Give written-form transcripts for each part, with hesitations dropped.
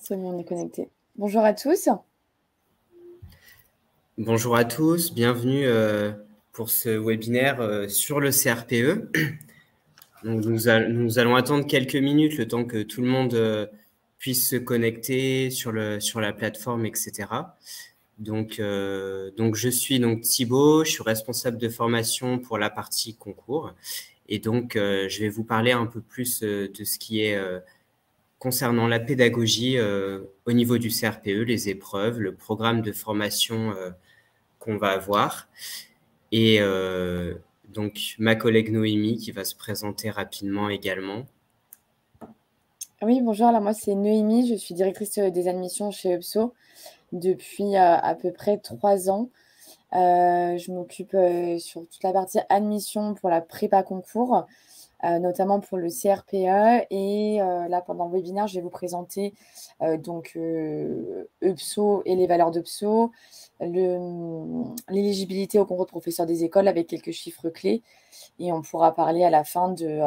C'est bon, on est connecté. Bonjour à tous. Bonjour à tous, bienvenue pour ce webinaire sur le CRPE. Donc, nous allons attendre quelques minutes, le temps que tout le monde puisse se connecter sur la plateforme, etc. Donc, je suis donc Thibaut, je suis responsable de formation pour la partie concours. Et donc, je vais vous parler un peu plus de ce qui est concernant la pédagogie au niveau du CRPE, les épreuves, le programme de formation qu'on va avoir. Et donc, ma collègue Noémie qui va se présenter rapidement également. Oui, bonjour. Alors moi, c'est Noémie. Je suis directrice des admissions chez UPSO depuis à peu près 3 ans. Je m'occupe sur toute la partie admission pour la prépa concours, notamment pour le CRPE. Et là, pendant le webinaire, je vais vous présenter UPSO et les valeurs d'UPSO, l'éligibilité au concours de professeur des écoles avec quelques chiffres clés. Et on pourra parler à la fin de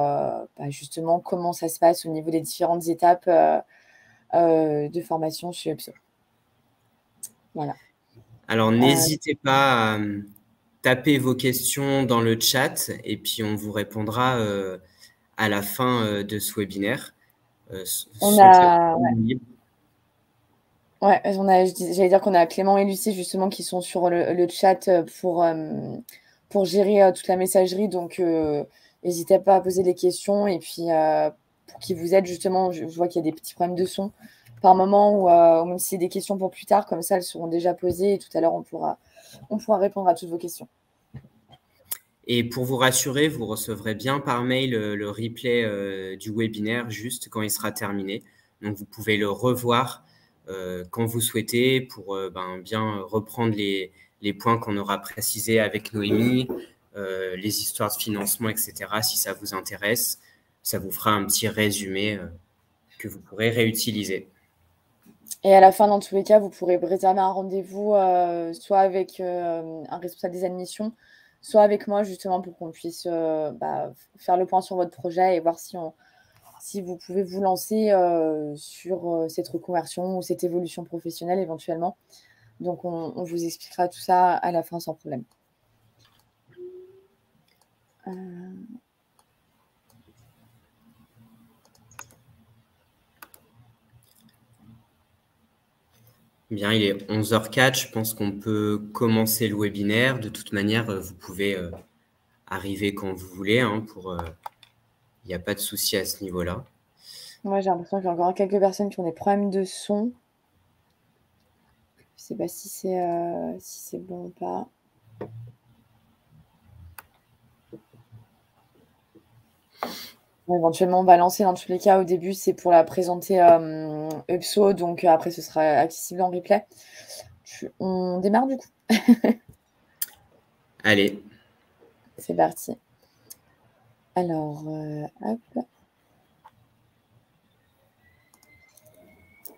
justement comment ça se passe au niveau des différentes étapes de formation chez UPSO. Voilà. Alors, n'hésitez pas à taper vos questions dans le chat et puis on vous répondra à la fin de ce webinaire. On Sentez-vous a, libre. ouais, j'allais dire qu'on a Clément et Lucie justement qui sont sur le chat pour gérer toute la messagerie. Donc, n'hésitez pas à poser des questions et puis pour qu'ils vous aident justement. Je vois qu'il y a des petits problèmes de son par moment ou même si c'est des questions pour plus tard, comme ça elles seront déjà posées et tout à l'heure on pourra répondre à toutes vos questions. Et pour vous rassurer, vous recevrez bien par mail le replay du webinaire juste quand il sera terminé. Donc, vous pouvez le revoir quand vous souhaitez pour bien reprendre les points qu'on aura précisés avec Noémie, les histoires de financement, etc. Si ça vous intéresse, ça vous fera un petit résumé que vous pourrez réutiliser. Et à la fin, dans tous les cas, vous pourrez réserver un rendez-vous soit avec un responsable des admissions, soit avec moi, justement, pour qu'on puisse faire le point sur votre projet et voir si vous pouvez vous lancer sur cette reconversion ou cette évolution professionnelle éventuellement. Donc, on vous expliquera tout ça à la fin sans problème. Bien, il est 11h04. Je pense qu'on peut commencer le webinaire. De toute manière, vous pouvez arriver quand vous voulez. Il n'y a pas de souci à ce niveau-là. Moi, j'ai l'impression qu'il y a encore quelques personnes qui ont des problèmes de son. Je ne sais pas si c'est bon ou pas. Éventuellement, on va lancer dans tous les cas. Au début, c'est pour la présenter UPSO. Donc, après, ce sera accessible en replay. On démarre du coup. Allez. C'est parti. Alors, hop.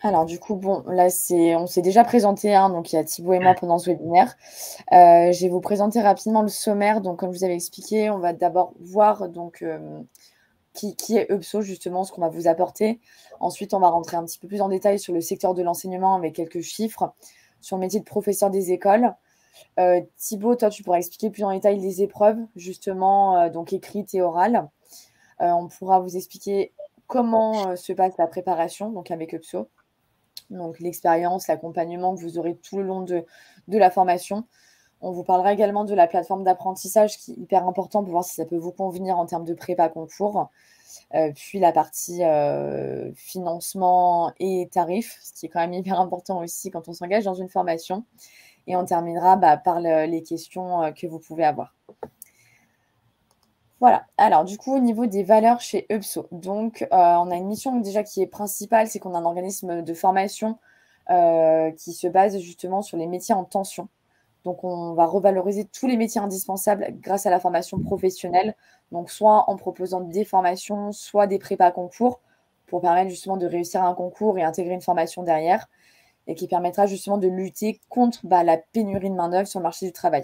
Alors, du coup, bon, là, on s'est déjà présenté. Donc, il y a Thibaut et moi pendant ce webinaire. Je vais vous présenter rapidement le sommaire. Donc, comme je vous avais expliqué, on va d'abord voir qui est UPSO, justement, ce qu'on va vous apporter. Ensuite, on va rentrer un petit peu plus en détail sur le secteur de l'enseignement avec quelques chiffres, sur le métier de professeur des écoles. Thibaut, toi, tu pourras expliquer plus en détail les épreuves, justement, donc écrites et orales. On pourra vous expliquer comment se passe la préparation, donc avec UPSO. Donc l'expérience, l'accompagnement que vous aurez tout le long de la formation. On vous parlera également de la plateforme d'apprentissage qui est hyper important pour voir si ça peut vous convenir en termes de prépa concours. Puis la partie financement et tarifs, ce qui est quand même hyper important aussi quand on s'engage dans une formation. Et on terminera par les questions que vous pouvez avoir. Voilà. Alors, du coup, au niveau des valeurs chez UPSO, donc, on a une mission déjà qui est principale, c'est qu'on a un organisme de formation qui se base justement sur les métiers en tension. Donc, on va revaloriser tous les métiers indispensables grâce à la formation professionnelle. Donc, soit en proposant des formations, soit des prépas concours pour permettre justement de réussir un concours et intégrer une formation derrière et qui permettra justement de lutter contre la pénurie de main-d'œuvre sur le marché du travail.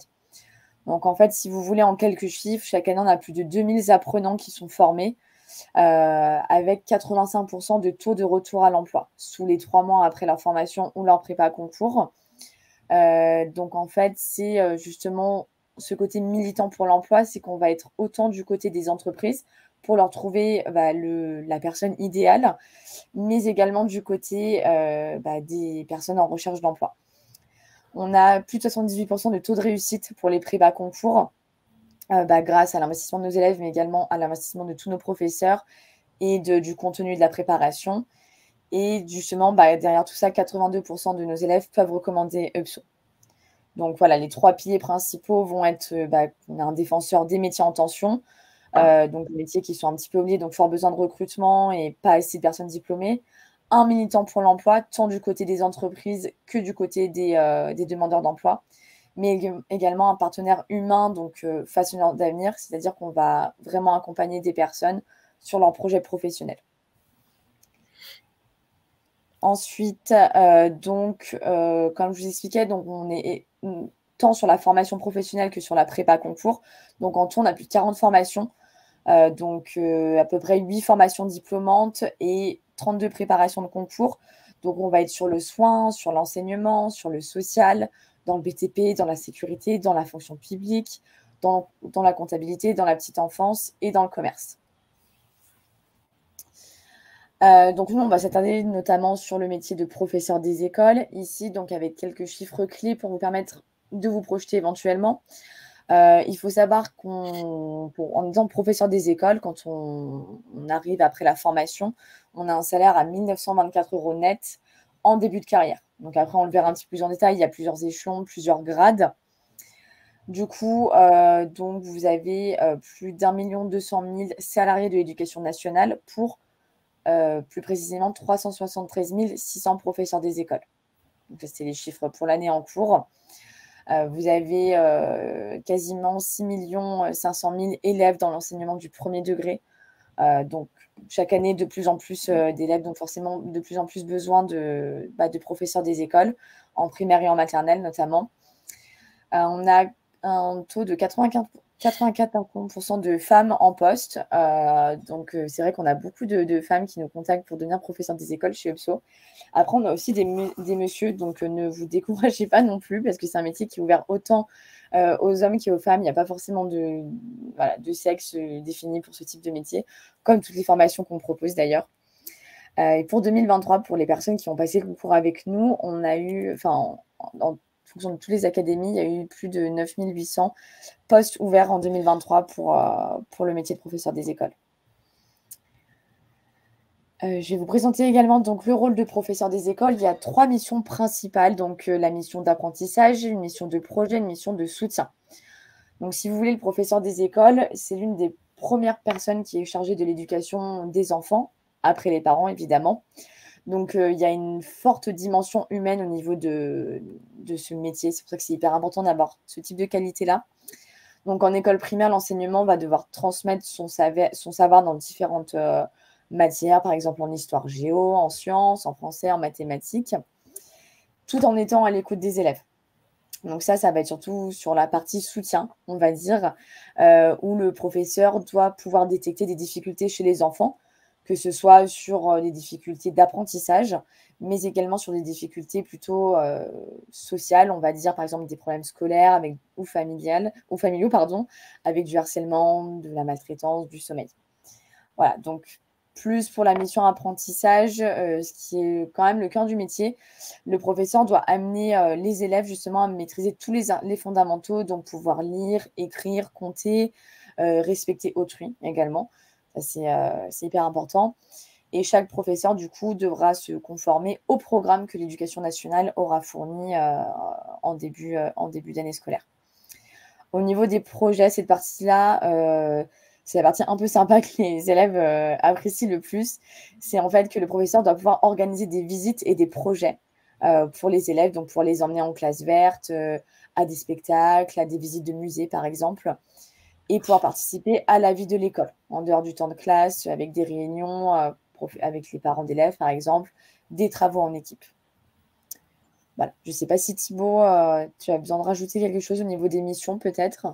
Donc, en fait, si vous voulez, en quelques chiffres, chaque année, on a plus de 2000 apprenants qui sont formés. avec 85% de taux de retour à l'emploi sous les 3 mois après leur formation ou leur prépa concours. Donc, en fait, c'est justement ce côté militant pour l'emploi, c'est qu'on va être autant du côté des entreprises pour leur trouver la personne idéale, mais également du côté des personnes en recherche d'emploi. On a plus de 78% de taux de réussite pour les prépa concours, grâce à l'investissement de nos élèves, mais également à l'investissement de tous nos professeurs et du contenu de la préparation. Et justement, derrière tout ça, 82% de nos élèves peuvent recommander UPSO. Donc voilà, les 3 piliers principaux vont être on a un défenseur des métiers en tension, donc des métiers qui sont un petit peu oubliés, donc fort besoin de recrutement et pas assez de personnes diplômées. Un militant pour l'emploi, tant du côté des entreprises que du côté des demandeurs d'emploi, mais également un partenaire humain, donc façonneur d'avenir, c'est-à-dire qu'on va vraiment accompagner des personnes sur leur projet professionnel. Ensuite, comme je vous expliquais, donc on est tant sur la formation professionnelle que sur la prépa concours. Donc en tout, on a plus de 40 formations, à peu près 8 formations diplômantes et 32 préparations de concours. Donc on va être sur le soin, sur l'enseignement, sur le social, dans le BTP, dans la sécurité, dans la fonction publique, dans la comptabilité, dans la petite enfance et dans le commerce. Donc nous, on va s'attarder notamment sur le métier de professeur des écoles, ici, donc avec quelques chiffres clés pour vous permettre de vous projeter éventuellement. Il faut savoir en étant professeur des écoles, quand on arrive après la formation, on a un salaire à 1 924 € net en début de carrière. Donc après, on le verra un petit peu plus en détail, il y a plusieurs échelons, plusieurs grades. Du coup, donc vous avez plus d'1 200 000 salariés de l'éducation nationale pour plus précisément 373 600 professeurs des écoles. Donc, ça, c'est les chiffres pour l'année en cours. Vous avez quasiment 6 500 000 élèves dans l'enseignement du premier degré. Donc, chaque année, de plus en plus d'élèves, donc forcément de plus en plus besoin de professeurs des écoles, en primaire et en maternelle notamment. On a un taux de 84% de femmes en poste. C'est vrai qu'on a beaucoup de femmes qui nous contactent pour devenir professeurs des écoles chez UPSO. Après, on a aussi des messieurs, donc ne vous découragez pas non plus, parce que c'est un métier qui est ouvert autant aux hommes qu'aux femmes. Il n'y a pas forcément de sexe défini pour ce type de métier, comme toutes les formations qu'on propose d'ailleurs. Et pour 2023, pour les personnes qui ont passé le concours avec nous, on a eu, en fonction de toutes les académies, il y a eu plus de 9 800 postes ouverts en 2023 pour le métier de professeur des écoles. Je vais vous présenter également donc, le rôle de professeur des écoles. Il y a 3 missions principales, donc la mission d'apprentissage, une mission de projet, une mission de soutien. Donc si vous voulez, le professeur des écoles, c'est l'une des premières personnes qui est chargée de l'éducation des enfants, après les parents évidemment. Donc, il y a une forte dimension humaine au niveau de ce métier. C'est pour ça que c'est hyper important d'avoir ce type de qualité-là. Donc, en école primaire, l'enseignement va devoir transmettre son savoir dans différentes matières, par exemple en histoire géo, en sciences, en français, en mathématiques, tout en étant à l'écoute des élèves. Donc ça va être surtout sur la partie soutien, on va dire, où le professeur doit pouvoir détecter des difficultés chez les enfants, que ce soit sur les difficultés d'apprentissage, mais également sur des difficultés plutôt sociales, on va dire par exemple des problèmes scolaires ou familiaux, avec du harcèlement, de la maltraitance, du sommeil. Voilà, donc plus pour la mission apprentissage, ce qui est quand même le cœur du métier. Le professeur doit amener les élèves justement à maîtriser tous les fondamentaux, donc pouvoir lire, écrire, compter, respecter autrui également. Ça, c'est hyper important. Et chaque professeur, du coup, devra se conformer au programme que l'Éducation nationale aura fourni en début d'année scolaire. Au niveau des projets, cette partie-là, c'est la partie un peu sympa que les élèves apprécient le plus. C'est en fait que le professeur doit pouvoir organiser des visites et des projets pour les élèves, donc pour les emmener en classe verte, à des spectacles, à des visites de musées, par exemple, et pouvoir participer à la vie de l'école, en dehors du temps de classe, avec des réunions avec les parents d'élèves, par exemple, des travaux en équipe. Voilà. Je ne sais pas si Thibaut, tu as besoin de rajouter quelque chose au niveau des missions, peut-être ?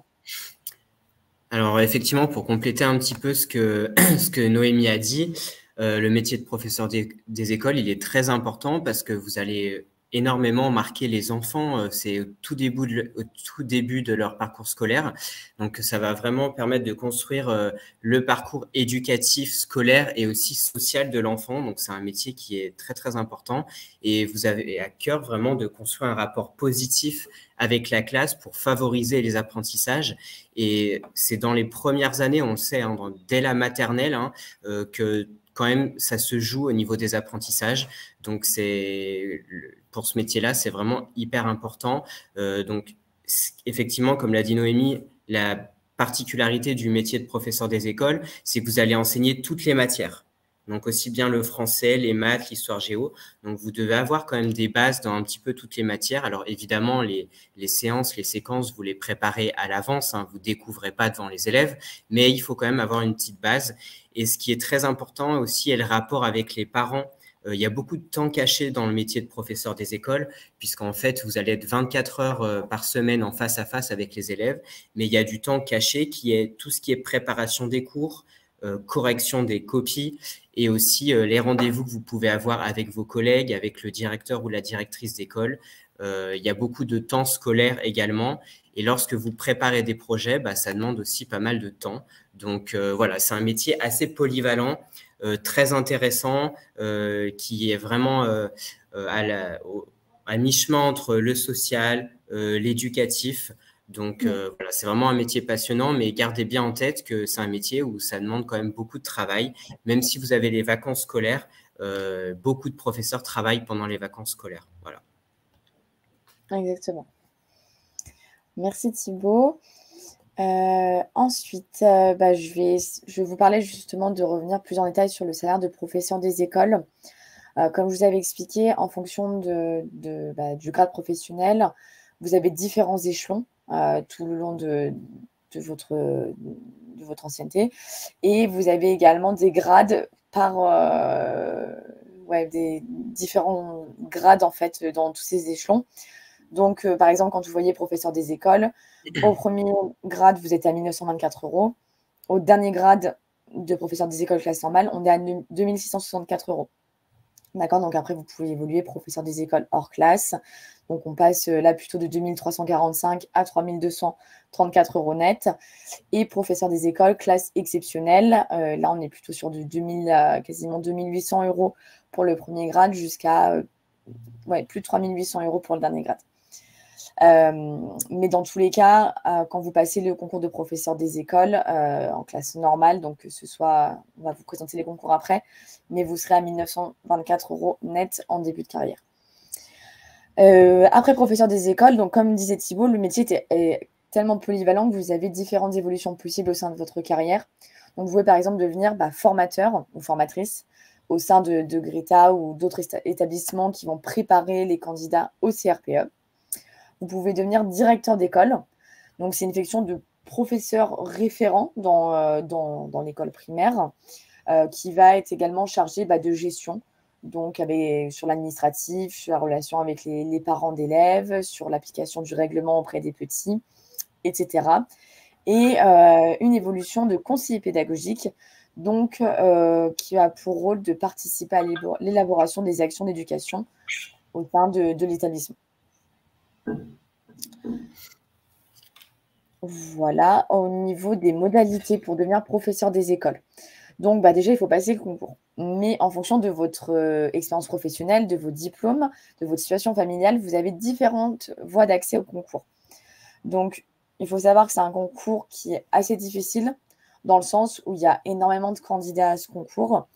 Alors effectivement, pour compléter un petit peu ce que, ce que Noémie a dit, le métier de professeur des écoles, il est très important parce que vous allez énormément marquer les enfants. C'est au tout début de leur parcours scolaire. Donc ça va vraiment permettre de construire le parcours éducatif, scolaire et aussi social de l'enfant. Donc c'est un métier qui est très très important et vous avez à cœur vraiment de construire un rapport positif avec la classe pour favoriser les apprentissages. Et c'est dans les premières années, on le sait, hein, dès la maternelle, hein, que quand même ça se joue au niveau des apprentissages. Donc pour ce métier-là, c'est vraiment hyper important. Donc effectivement, comme l'a dit Noémie, la particularité du métier de professeur des écoles, c'est que vous allez enseigner toutes les matières. Donc aussi bien le français, les maths, l'histoire géo. Donc vous devez avoir quand même des bases dans un petit peu toutes les matières. Alors évidemment, les séances, les séquences, vous les préparez à l'avance, hein, vous découvrez pas devant les élèves, mais il faut quand même avoir une petite base. Et ce qui est très important aussi est le rapport avec les parents. Il y a beaucoup de temps caché dans le métier de professeur des écoles, puisqu'en fait, vous allez être 24 heures par semaine en face à face avec les élèves, mais il y a du temps caché qui est tout ce qui est préparation des cours, correction des copies et aussi les rendez-vous que vous pouvez avoir avec vos collègues, avec le directeur ou la directrice d'école. Il y a beaucoup de temps scolaire également. Et lorsque vous préparez des projets, bah, ça demande aussi pas mal de temps. Donc voilà, c'est un métier assez polyvalent, très intéressant, qui est vraiment à mi-chemin entre le social, l'éducatif. Donc voilà, c'est vraiment un métier passionnant, mais gardez bien en tête que c'est un métier où ça demande quand même beaucoup de travail. Même si vous avez les vacances scolaires, beaucoup de professeurs travaillent pendant les vacances scolaires. Voilà. Exactement. Merci Thibaut. Ensuite, je vais vous parler justement de revenir plus en détail sur le salaire de professeur des écoles. Comme je vous avais expliqué, en fonction du grade professionnel, vous avez différents échelons tout le long de votre ancienneté. Et vous avez également des grades des différents grades en fait dans tous ces échelons. Donc, par exemple, quand vous voyez professeur des écoles, au premier grade, vous êtes à 1 924 €. Au dernier grade de professeur des écoles classe normale, on est à 2 664 €. D'accord, donc après, vous pouvez évoluer professeur des écoles hors classe. Donc, on passe là plutôt de 2 345 à 3 234 € net. Et professeur des écoles classe exceptionnelle, là, on est plutôt sur du quasiment 2 800 € pour le premier grade jusqu'à plus de 3 800 € pour le dernier grade. Mais dans tous les cas, quand vous passez le concours de professeur des écoles en classe normale, donc que ce soit, on va vous présenter les concours après, mais vous serez à 1 924 € net en début de carrière. Après professeur des écoles, donc comme disait Thibaut, le métier est tellement polyvalent que vous avez différentes évolutions possibles au sein de votre carrière. Donc vous pouvez par exemple devenir formateur ou formatrice au sein de Greta ou d'autres établissements qui vont préparer les candidats au CRPE. Vous pouvez devenir directeur d'école. Donc, c'est une fonction de professeur référent dans l'école primaire qui va être également chargé de gestion, donc sur l'administratif, sur la relation avec les parents d'élèves, sur l'application du règlement auprès des petits, etc. Et une évolution de conseiller pédagogique, donc qui a pour rôle de participer à l'élaboration des actions d'éducation au sein de l'établissement. Voilà, au niveau des modalités pour devenir professeur des écoles. Donc, déjà, il faut passer le concours. Mais en fonction de votre expérience professionnelle, de vos diplômes, de votre situation familiale, vous avez différentes voies d'accès au concours. Donc, il faut savoir que c'est un concours qui est assez difficile dans le sens où il y a énormément de candidats à ce concours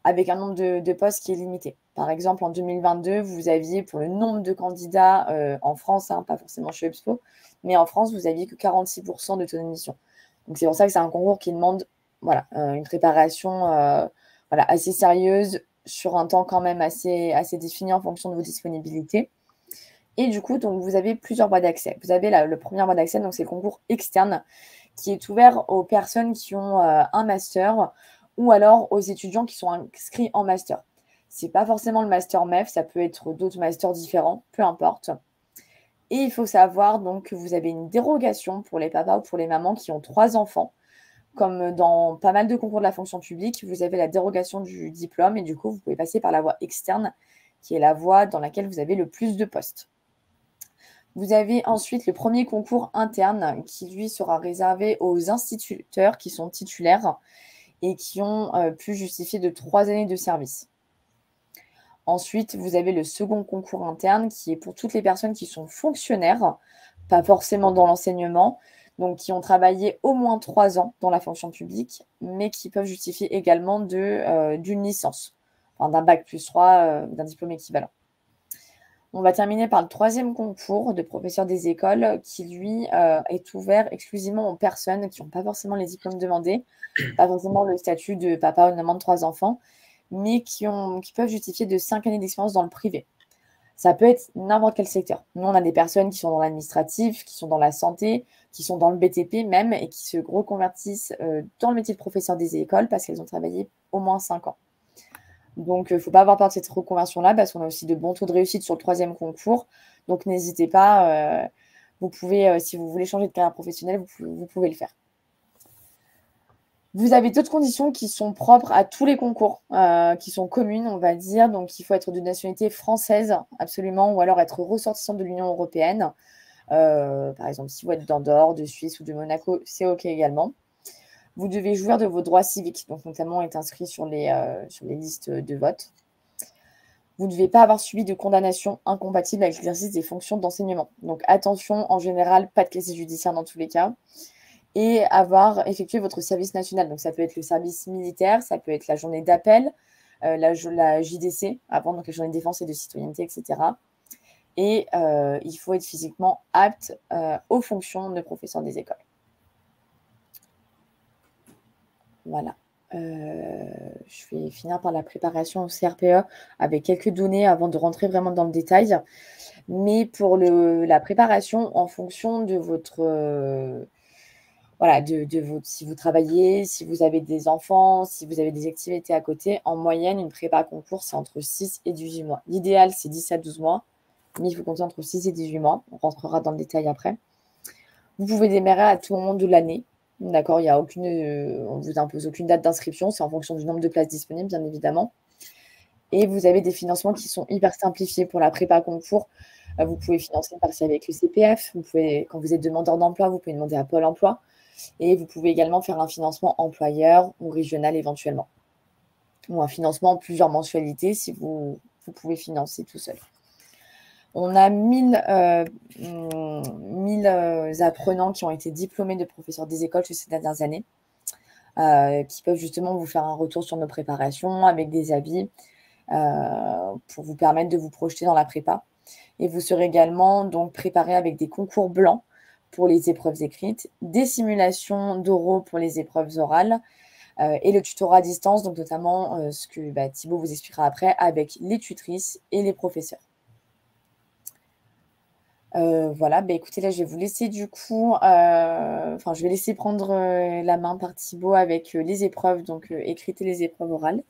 avec un nombre de postes qui est limité. Par exemple, en 2022, vous aviez pour le nombre de candidats en France, pas forcément chez EBSPO, mais en France, vous aviez que 46% de taux d'admission. Donc, c'est pour ça que c'est un concours qui demande une préparation assez sérieuse sur un temps quand même assez défini en fonction de vos disponibilités. Et du coup, donc, vous avez plusieurs voies d'accès. Vous avez le premier voie d'accès, donc c'est le concours externe qui est ouvert aux personnes qui ont un master ou alors aux étudiants qui sont inscrits en master. Ce n'est pas forcément le master MEF, ça peut être d'autres masters différents, peu importe. Et il faut savoir donc que vous avez une dérogation pour les papas ou pour les mamans qui ont 3 enfants. Comme dans pas mal de concours de la fonction publique, vous avez la dérogation du diplôme et du coup, vous pouvez passer par la voie externe, qui est la voie dans laquelle vous avez le plus de postes. Vous avez ensuite le premier concours interne qui, lui, sera réservé aux instituteurs qui sont titulaires et qui ont pu justifier de 3 années de service. Ensuite, vous avez le second concours interne qui est pour toutes les personnes qui sont fonctionnaires, pas forcément dans l'enseignement, donc qui ont travaillé au moins 3 ans dans la fonction publique, mais qui peuvent justifier également d'une licence, enfin, d'un bac plus 3, d'un diplôme équivalent. On va terminer par le troisième concours de professeur des écoles qui, lui, est ouvert exclusivement aux personnes qui n'ont pas forcément les diplômes demandés, pas forcément le statut de papa ou de maman de 3 enfants, mais qui peuvent justifier de 5 années d'expérience dans le privé. Ça peut être n'importe quel secteur. Nous, on a des personnes qui sont dans l'administratif, qui sont dans la santé, qui sont dans le BTP même, et qui se reconvertissent dans le métier de professeur des écoles parce qu'elles ont travaillé au moins 5 ans. Donc, il ne faut pas avoir peur de cette reconversion-là parce qu'on a aussi de bons taux de réussite sur le troisième concours. Donc, n'hésitez pas. Vous pouvez, si vous voulez changer de carrière professionnelle, vous pouvez le faire. Vous avez d'autres conditions qui sont propres à tous les concours, qui sont communes, on va dire. Donc, il faut être de nationalité française, absolument, ou alors être ressortissant de l'Union européenne. Par exemple, si vous êtes d'Andorre, de Suisse ou de Monaco, c'est OK également. Vous devez jouir de vos droits civiques, donc notamment être inscrit sur les listes de vote. Vous ne devez pas avoir subi de condamnation incompatible avec l'exercice des fonctions d'enseignement. Donc, attention, en général, pas de casier judiciaire dans tous les cas. Et avoir effectué votre service national. Donc, ça peut être le service militaire, ça peut être la journée d'appel, la JDC, avant donc la journée de défense et de citoyenneté, etc. Et il faut être physiquement apte aux fonctions de professeur des écoles. Voilà. Je vais finir par la préparation au CRPE avec quelques données avant de rentrer vraiment dans le détail. Mais pour la préparation, en fonction de votre... si vous travaillez, si vous avez des enfants, si vous avez des activités à côté, en moyenne, une prépa concours, c'est entre 6 et 18 mois. L'idéal, c'est 10 à 12 mois, mais il faut compter entre 6 et 18 mois. On rentrera dans le détail après. Vous pouvez démarrer à tout moment de l'année. D'accord, il y a on ne vous impose aucune date d'inscription, c'est en fonction du nombre de places disponibles, bien évidemment. Et vous avez des financements qui sont hyper simplifiés pour la prépa concours. Vous pouvez financer une partie avec le CPF. Quand vous êtes demandeur d'emploi, vous pouvez demander à Pôle emploi. Et vous pouvez également faire un financement employeur ou régional éventuellement. Ou un financement en plusieurs mensualités si vous pouvez financer tout seul. On a 1000 apprenants qui ont été diplômés de professeurs des écoles ces dernières années, qui peuvent justement vous faire un retour sur nos préparations avec des avis pour vous permettre de vous projeter dans la prépa. Et vous serez également donc préparé avec des concours blancs pour les épreuves écrites, des simulations d'oraux pour les épreuves orales et le tutorat à distance, donc notamment ce que Thibaut vous expliquera après avec les tutrices et les professeurs. Voilà, écoutez, là, je vais vous laisser du coup, je vais laisser prendre la main par Thibaut avec les épreuves donc écrites et les épreuves orales.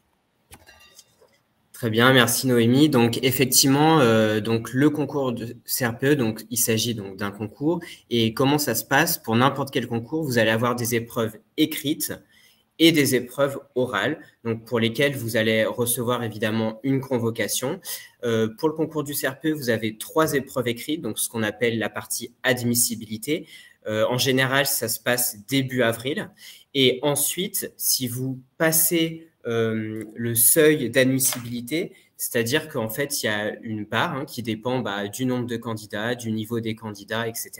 Très bien, merci Noémie. Donc effectivement, donc le concours de CRPE, donc il s'agit donc d'un concours. Et comment ça se passe? Pour n'importe quel concours, vous allez avoir des épreuves écrites et des épreuves orales, donc pour lesquelles vous allez recevoir évidemment une convocation. Pour le concours du CRPE, vous avez 3 épreuves écrites, donc ce qu'on appelle la partie admissibilité. En général, ça se passe début avril. Et ensuite, si vous passez le seuil d'admissibilité, c'est-à-dire qu'en fait, il y a une part qui dépend du nombre de candidats, du niveau des candidats, etc.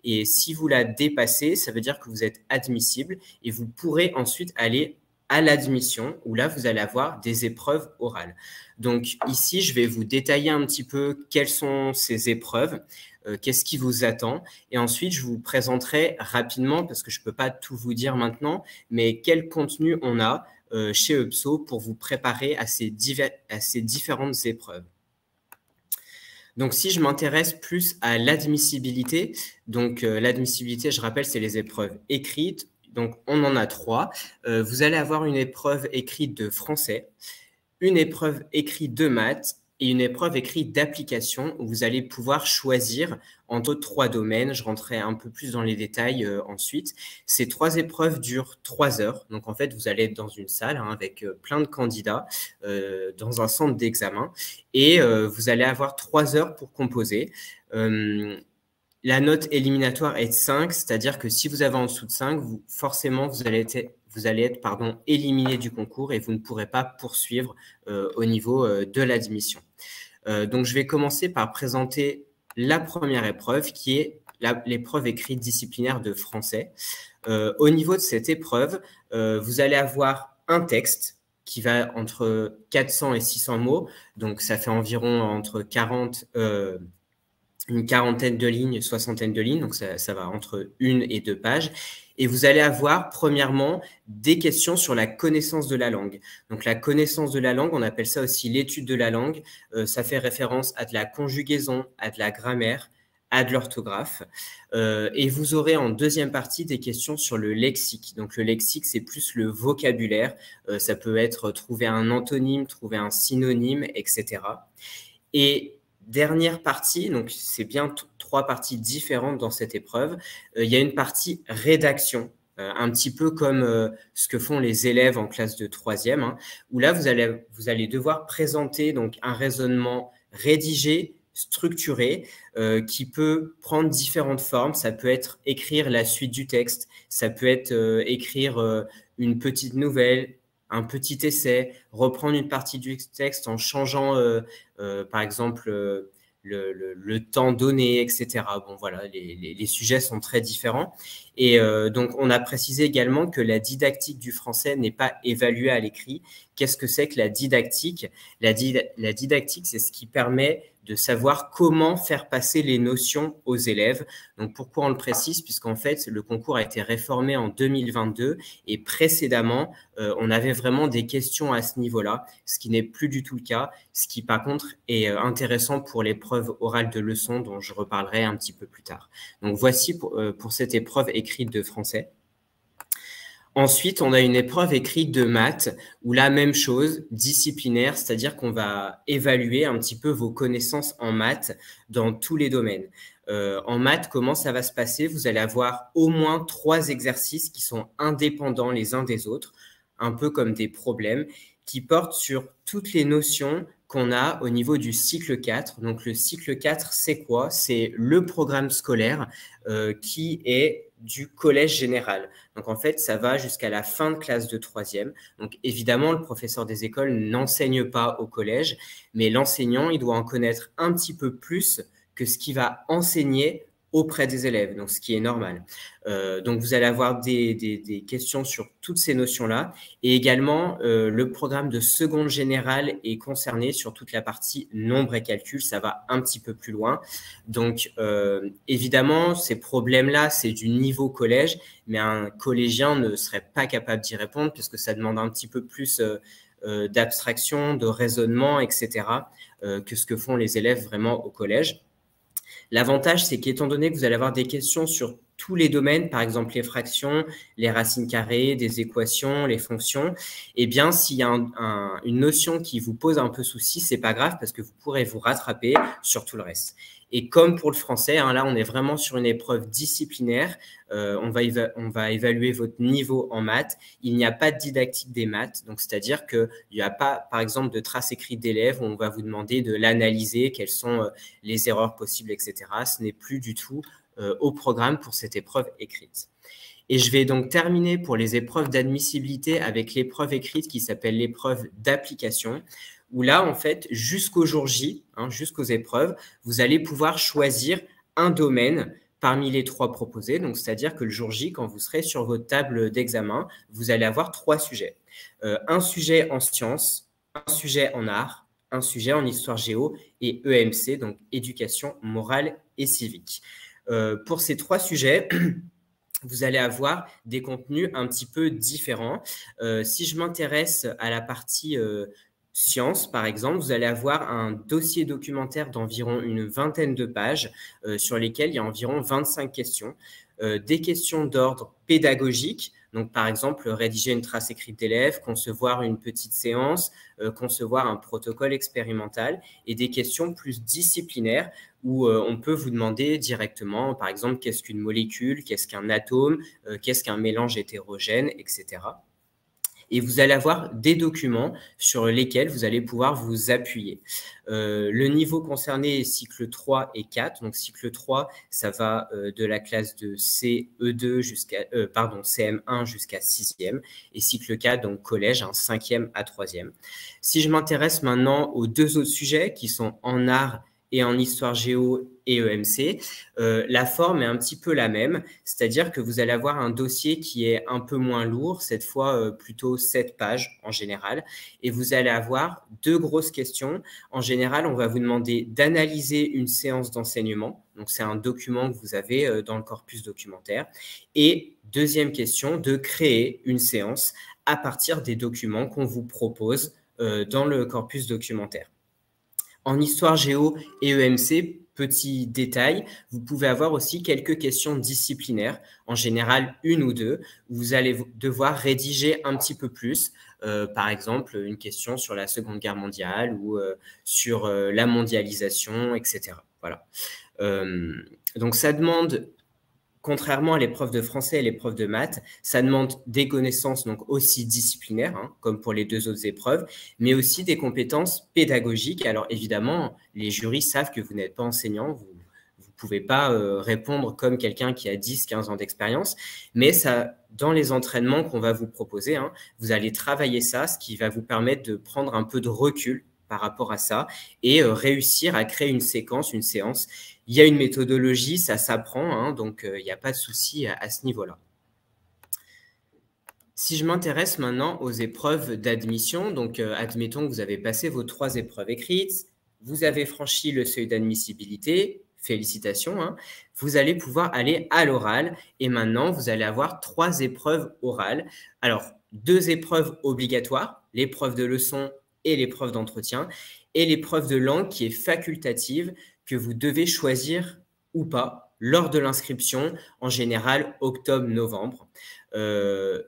Et si vous la dépassez, ça veut dire que vous êtes admissible et vous pourrez ensuite aller à l'admission où là, vous allez avoir des épreuves orales. Donc ici, je vais vous détailler un petit peu quelles sont ces épreuves, qu'est-ce qui vous attend. Et ensuite, je vous présenterai rapidement, parce que je ne peux pas tout vous dire maintenant, mais quel contenu on a chez EPSO pour vous préparer à ces différentes épreuves. Donc, si je m'intéresse plus à l'admissibilité, donc l'admissibilité, je rappelle, c'est les épreuves écrites. Donc, on en a 3. Vous allez avoir une épreuve écrite de français, une épreuve écrite de maths et une épreuve écrite d'application où vous allez pouvoir choisir entre 3 domaines. Je rentrerai un peu plus dans les détails ensuite. Ces 3 épreuves durent 3 heures. Donc, en fait, vous allez être dans une salle avec plein de candidats dans un centre d'examen et vous allez avoir 3 heures pour composer. La note éliminatoire est de 5, c'est-à-dire que si vous avez en dessous de 5, forcément, vous allez être éliminé du concours et vous ne pourrez pas poursuivre au niveau de l'admission. Donc, je vais commencer par présenter la première épreuve qui est l'épreuve écrite disciplinaire de français. Au niveau de cette épreuve, vous allez avoir un texte qui va entre 400 et 600 mots. Donc, ça fait environ entre une quarantaine de lignes, soixantaine de lignes. Donc, ça va entre 1 et 2 pages. Et vous allez avoir, premièrement, des questions sur la connaissance de la langue. Donc, la connaissance de la langue, on appelle ça aussi l'étude de la langue. Ça fait référence à de la conjugaison, à de la grammaire, à de l'orthographe. Et vous aurez en deuxième partie des questions sur le lexique. Donc, le lexique, c'est plus le vocabulaire. Ça peut être trouver un antonyme, trouver un synonyme, etc. Et dernière partie, donc c'est bien 3 parties différentes dans cette épreuve. Il y a une partie rédaction, un petit peu comme ce que font les élèves en classe de 3e, où là, vous allez devoir présenter donc, un raisonnement rédigé, structuré, qui peut prendre différentes formes. Ça peut être écrire la suite du texte, ça peut être écrire une petite nouvelle, un petit essai, reprendre une partie du texte en changeant, par exemple, le temps donné, etc. Bon, voilà, les sujets sont très différents. Et donc, on a précisé également que la didactique du français n'est pas évaluée à l'écrit. Qu'est-ce que c'est que la didactique? La didactique, c'est ce qui permet de savoir comment faire passer les notions aux élèves. Donc, pourquoi on le précise? Puisqu'en fait, le concours a été réformé en 2022 et précédemment, on avait vraiment des questions à ce niveau-là, ce qui n'est plus du tout le cas, ce qui, par contre, est intéressant pour l'épreuve orale de leçon dont je reparlerai un petit peu plus tard. Donc, voici pour cette épreuve écrite de français. Ensuite, on a une épreuve écrite de maths où la même chose, disciplinaire, c'est-à-dire qu'on va évaluer un petit peu vos connaissances en maths dans tous les domaines. En maths, comment ça va se passer? Vous allez avoir au moins 3 exercices qui sont indépendants les uns des autres, un peu comme des problèmes, qui portent sur toutes les notions qu'on a au niveau du cycle 4. Donc, le cycle 4, c'est quoi? C'est le programme scolaire qui est du collège général. Donc, en fait, ça va jusqu'à la fin de classe de 3e. Donc, évidemment, le professeur des écoles n'enseigne pas au collège, mais l'enseignant, il doit en connaître un petit peu plus que ce qu'il va enseigner auprès des élèves, donc ce qui est normal. Donc, vous allez avoir des questions sur toutes ces notions-là. Et également, le programme de seconde générale est concerné sur toute la partie nombre et calcul. Ça va un petit peu plus loin. Donc, évidemment, ces problèmes-là, c'est du niveau collège, mais un collégien ne serait pas capable d'y répondre puisque ça demande un petit peu plus d'abstraction, de raisonnement, etc., que ce que font les élèves vraiment au collège. L'avantage, c'est qu'étant donné que vous allez avoir des questions sur tous les domaines, par exemple les fractions, les racines carrées, des équations, les fonctions, eh bien, s'il y a une notion qui vous pose un peu souci, c'est pas grave parce que vous pourrez vous rattraper sur tout le reste. Et comme pour le français, là, on est vraiment sur une épreuve disciplinaire. On va évaluer votre niveau en maths. Il n'y a pas de didactique des maths. Donc, c'est-à-dire qu'il n'y a pas, par exemple, de traces écrites d'élèves où on va vous demander de l'analyser, quelles sont les erreurs possibles, etc. Ce n'est plus du tout au programme pour cette épreuve écrite. Et je vais donc terminer pour les épreuves d'admissibilité avec l'épreuve écrite qui s'appelle l'épreuve d'application, où là, en fait, jusqu'au jour J, jusqu'aux épreuves, vous allez pouvoir choisir un domaine parmi les 3 proposés. Donc, c'est-à-dire que le jour J, quand vous serez sur votre table d'examen, vous allez avoir 3 sujets. Un sujet en sciences, un sujet en art, un sujet en histoire géo et EMC, donc éducation morale et civique. Pour ces 3 sujets, vous allez avoir des contenus un petit peu différents. Si je m'intéresse à la partie sciences, par exemple, vous allez avoir un dossier documentaire d'environ une vingtaine de pages sur lesquelles il y a environ 25 questions. Des questions d'ordre pédagogique, Donc, par exemple, rédiger une trace écrite d'élève, concevoir une petite séance, concevoir un protocole expérimental et des questions plus disciplinaires où on peut vous demander directement, par exemple, qu'est-ce qu'une molécule, qu'est-ce qu'un atome, qu'est-ce qu'un mélange hétérogène, etc. Et vous allez avoir des documents sur lesquels vous allez pouvoir vous appuyer. Le niveau concerné est cycle 3 et 4. Donc, cycle 3, ça va de la classe de CE2 CM1 jusqu'à 6e. Et cycle 4, donc collège, 5e à 3e. Si je m'intéresse maintenant aux deux autres sujets qui sont en art et en histoire géo et EMC, la forme est un petit peu la même, c'est-à-dire que vous allez avoir un dossier qui est un peu moins lourd, cette fois plutôt 7 pages en général, et vous allez avoir deux grosses questions. En général, on va vous demander d'analyser une séance d'enseignement, donc c'est un document que vous avez dans le corpus documentaire, et deuxième question, de créer une séance à partir des documents qu'on vous propose dans le corpus documentaire. En histoire géo et EMC, petit détail, vous pouvez avoir aussi quelques questions disciplinaires, en général une ou deux, où vous allez devoir rédiger un petit peu plus. Par exemple, une question sur la Seconde Guerre mondiale ou sur la mondialisation, etc. Voilà. Donc, ça demande, contrairement à l'épreuve de français et l'épreuve de maths, ça demande des connaissances donc aussi disciplinaires, comme pour les deux autres épreuves, mais aussi des compétences pédagogiques. Alors évidemment, les jurys savent que vous n'êtes pas enseignant, vous ne pouvez pas répondre comme quelqu'un qui a 10-15 ans d'expérience, mais ça, dans les entraînements qu'on va vous proposer, vous allez travailler ça, ce qui va vous permettre de prendre un peu de recul par rapport à ça et réussir à créer une séquence, une séance. Il y a une méthodologie, ça s'apprend, donc il n'y a pas de souci à ce niveau-là. Si je m'intéresse maintenant aux épreuves d'admission, donc admettons que vous avez passé vos 3 épreuves écrites, vous avez franchi le seuil d'admissibilité, félicitations, vous allez pouvoir aller à l'oral et maintenant vous allez avoir 3 épreuves orales. Alors, 2 épreuves obligatoires, l'épreuve de leçon et l'épreuve d'entretien, et l'épreuve de langue qui est facultative, que vous devez choisir ou pas lors de l'inscription, en général octobre-novembre.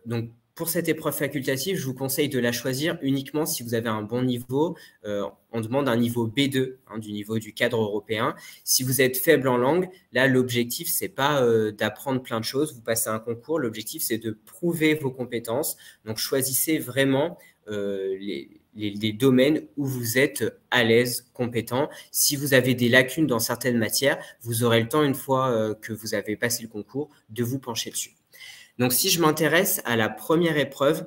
Donc, pour cette épreuve facultative, je vous conseille de la choisir uniquement si vous avez un bon niveau. On demande un niveau B2, du niveau du cadre européen. Si vous êtes faible en langue, là, l'objectif, ce n'est pas d'apprendre plein de choses. Vous passez un concours. L'objectif, c'est de prouver vos compétences. Donc, choisissez vraiment les domaines où vous êtes à l'aise, compétent. Si vous avez des lacunes dans certaines matières, vous aurez le temps, une fois que vous avez passé le concours, de vous pencher dessus. Donc, si je m'intéresse à la première épreuve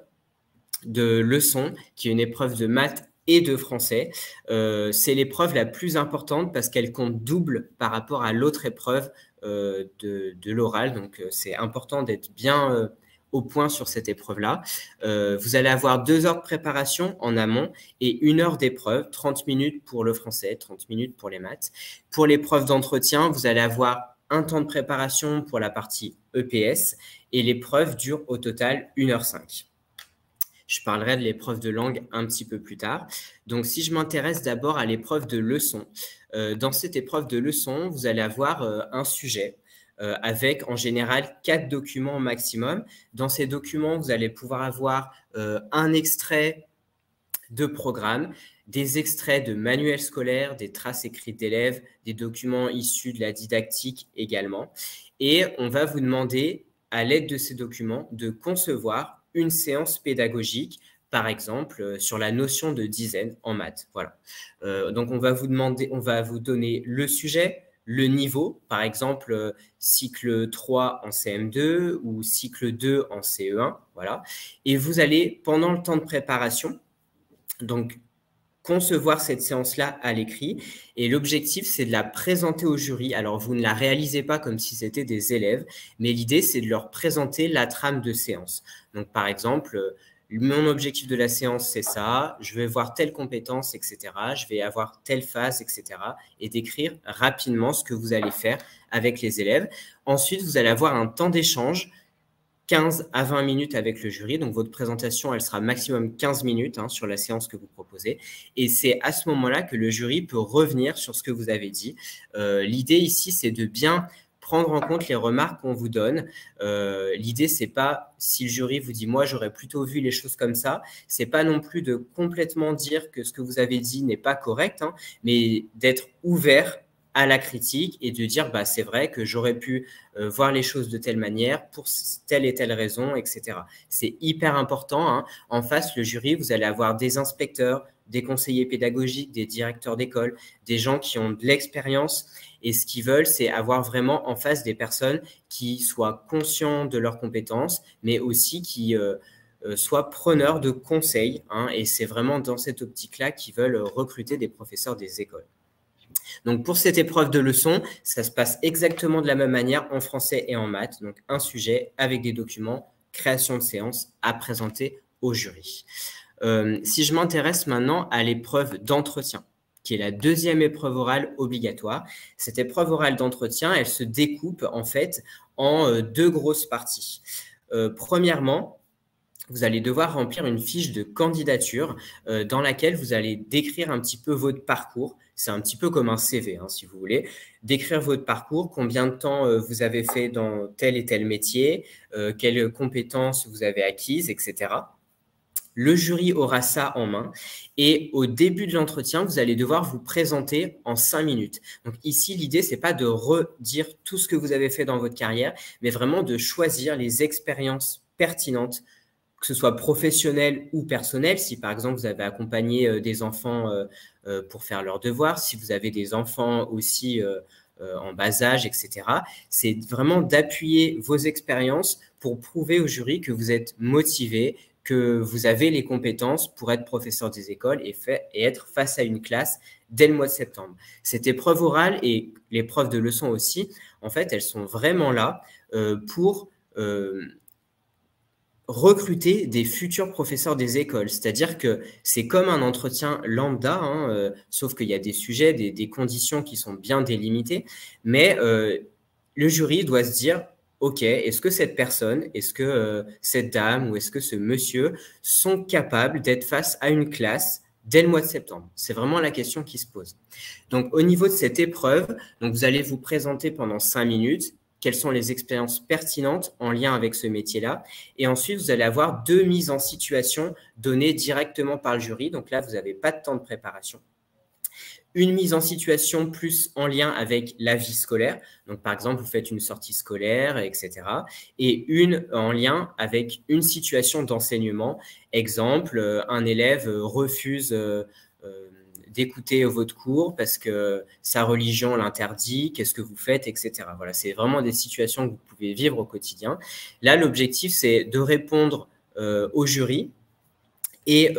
de leçon, qui est une épreuve de maths et de français, c'est l'épreuve la plus importante parce qu'elle compte double par rapport à l'autre épreuve de l'oral. Donc, c'est important d'être bien au point sur cette épreuve-là. Vous allez avoir 2 heures de préparation en amont et 1 heure d'épreuve, 30 minutes pour le français, 30 minutes pour les maths. Pour l'épreuve d'entretien, vous allez avoir un temps de préparation pour la partie EPS et l'épreuve dure au total 1h05. Je parlerai de l'épreuve de langue un petit peu plus tard. Donc, si je m'intéresse d'abord à l'épreuve de leçon, dans cette épreuve de leçon, vous allez avoir un sujet avec en général 4 documents maximum. Dans ces documents, vous allez pouvoir avoir un extrait de programme, des extraits de manuels scolaires, des traces écrites d'élèves, des documents issus de la didactique également. Et on va vous demander, à l'aide de ces documents, de concevoir une séance pédagogique, par exemple, sur la notion de dizaine en maths. Voilà. Donc, on va vous donner le sujet, le niveau, par exemple, cycle 3 en CM2 ou cycle 2 en CE1. Voilà. Et vous allez, pendant le temps de préparation, donc, concevoir cette séance-là à l'écrit. Et l'objectif, c'est de la présenter au jury. Alors, vous ne la réalisez pas comme si c'était des élèves, mais l'idée, c'est de leur présenter la trame de séance. Donc, par exemple, mon objectif de la séance, c'est ça. Je vais voir telle compétence, etc. Je vais avoir telle phase, etc. Et d'écrire rapidement ce que vous allez faire avec les élèves. Ensuite, vous allez avoir un temps d'échange 15 à 20 minutes avec le jury. Donc, votre présentation, elle sera maximum 15 minutes sur la séance que vous proposez. Et c'est à ce moment-là que le jury peut revenir sur ce que vous avez dit. L'idée ici, c'est de bien prendre en compte les remarques qu'on vous donne. L'idée, c'est pas, si le jury vous dit « moi, j'aurais plutôt vu les choses comme ça », c'est pas non plus de complètement dire que ce que vous avez dit n'est pas correct, hein, mais d'être ouvert à la critique et de dire bah, c'est vrai que j'aurais pu voir les choses de telle manière pour telle et telle raison, etc. C'est hyper important, hein. En face, le jury, vous allez avoir des inspecteurs, des conseillers pédagogiques, des directeurs d'école, des gens qui ont de l'expérience et ce qu'ils veulent, c'est avoir vraiment en face des personnes qui soient conscients de leurs compétences, mais aussi qui soient preneurs de conseils, hein, et c'est vraiment dans cette optique-là qu'ils veulent recruter des professeurs des écoles. Donc, pour cette épreuve de leçon, ça se passe exactement de la même manière en français et en maths. Donc, un sujet avec des documents, création de séance à présenter au jury. Si je m'intéresse maintenant à l'épreuve d'entretien, qui est la deuxième épreuve orale obligatoire, cette épreuve orale d'entretien, elle se découpe en fait en deux grosses parties. Premièrement, vous allez devoir remplir une fiche de candidature dans laquelle vous allez décrire un petit peu votre parcours. C'est un petit peu comme un CV, hein, si vous voulez. Décrire votre parcours, combien de temps vous avez fait dans tel et tel métier, quelles compétences vous avez acquises, etc. Le jury aura ça en main et au début de l'entretien, vous allez devoir vous présenter en 5 minutes. Donc ici, l'idée, ce n'est pas de redire tout ce que vous avez fait dans votre carrière, mais vraiment de choisir les expériences pertinentes, que ce soit professionnel ou personnel. Si par exemple, vous avez accompagné des enfants pour faire leurs devoirs, si vous avez des enfants aussi en bas âge, etc. C'est vraiment d'appuyer vos expériences pour prouver au jury que vous êtes motivé, que vous avez les compétences pour être professeur des écoles et être face à une classe dès le mois de septembre. Cette épreuve orale et l'épreuve de leçon aussi, en fait, elles sont vraiment là pour recruter des futurs professeurs des écoles. C'est-à-dire que c'est comme un entretien lambda, hein, sauf qu'il y a des sujets, des conditions qui sont bien délimitées, mais le jury doit se dire ok, est-ce que cette personne, est-ce que cette dame ou est-ce que ce monsieur sont capables d'être face à une classe dès le mois de septembre? C'est vraiment la question qui se pose. Donc, au niveau de cette épreuve, donc vous allez vous présenter pendant 5 minutes. Quelles sont les expériences pertinentes en lien avec ce métier-là? Et ensuite, vous allez avoir 2 mises en situation données directement par le jury. Donc là, vous n'avez pas de temps de préparation. Une mise en situation plus en lien avec la vie scolaire. Donc, par exemple, vous faites une sortie scolaire, etc. Et une en lien avec une situation d'enseignement. Exemple, un élève refuse d'écouter votre cours parce que sa religion l'interdit, qu'est-ce que vous faites, etc. Voilà, c'est vraiment des situations que vous pouvez vivre au quotidien. Là, l'objectif, c'est de répondre au jury et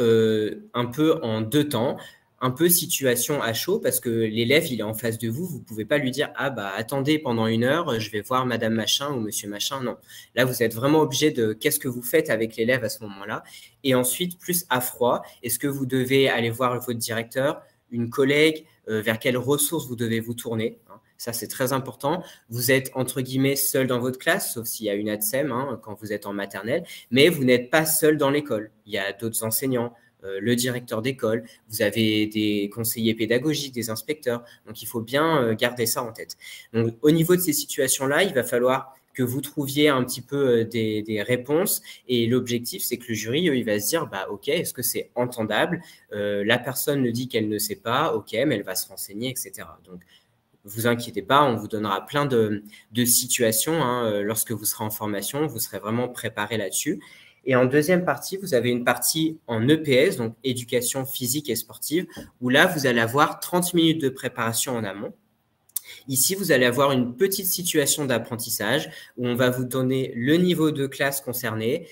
un peu en 2 temps, un peu situation à chaud parce que l'élève, il est en face de vous. Vous ne pouvez pas lui dire « Ah, bah, attendez pendant 1 heure, je vais voir madame machin ou monsieur machin ». Non, là, vous êtes vraiment obligé de qu'est-ce que vous faites avec l'élève à ce moment-là. Et ensuite, plus à froid, est-ce que vous devez aller voir votre directeur, une collègue, vers quelles ressources vous devez vous tourner, hein. Ça, c'est très important. Vous êtes, entre guillemets, seul dans votre classe, sauf s'il y a une ATSEM, hein, quand vous êtes en maternelle, mais vous n'êtes pas seul dans l'école. Il y a d'autres enseignants, le directeur d'école, vous avez des conseillers pédagogiques, des inspecteurs. Donc, il faut bien garder ça en tête. Donc, au niveau de ces situations-là, il va falloir que vous trouviez un petit peu des réponses. Et l'objectif, c'est que le jury, il va se dire, bah, OK, est-ce que c'est entendable? La personne ne dit qu'elle ne sait pas, OK, mais elle va se renseigner, etc. Donc, vous inquiétez pas, on vous donnera plein de situations, hein, lorsque vous serez en formation, vous serez vraiment préparé là-dessus. Et en deuxième partie, vous avez une partie en EPS, donc éducation physique et sportive, où là, vous allez avoir 30 minutes de préparation en amont. Ici, vous allez avoir une petite situation d'apprentissage où on va vous donner le niveau de classe concerné,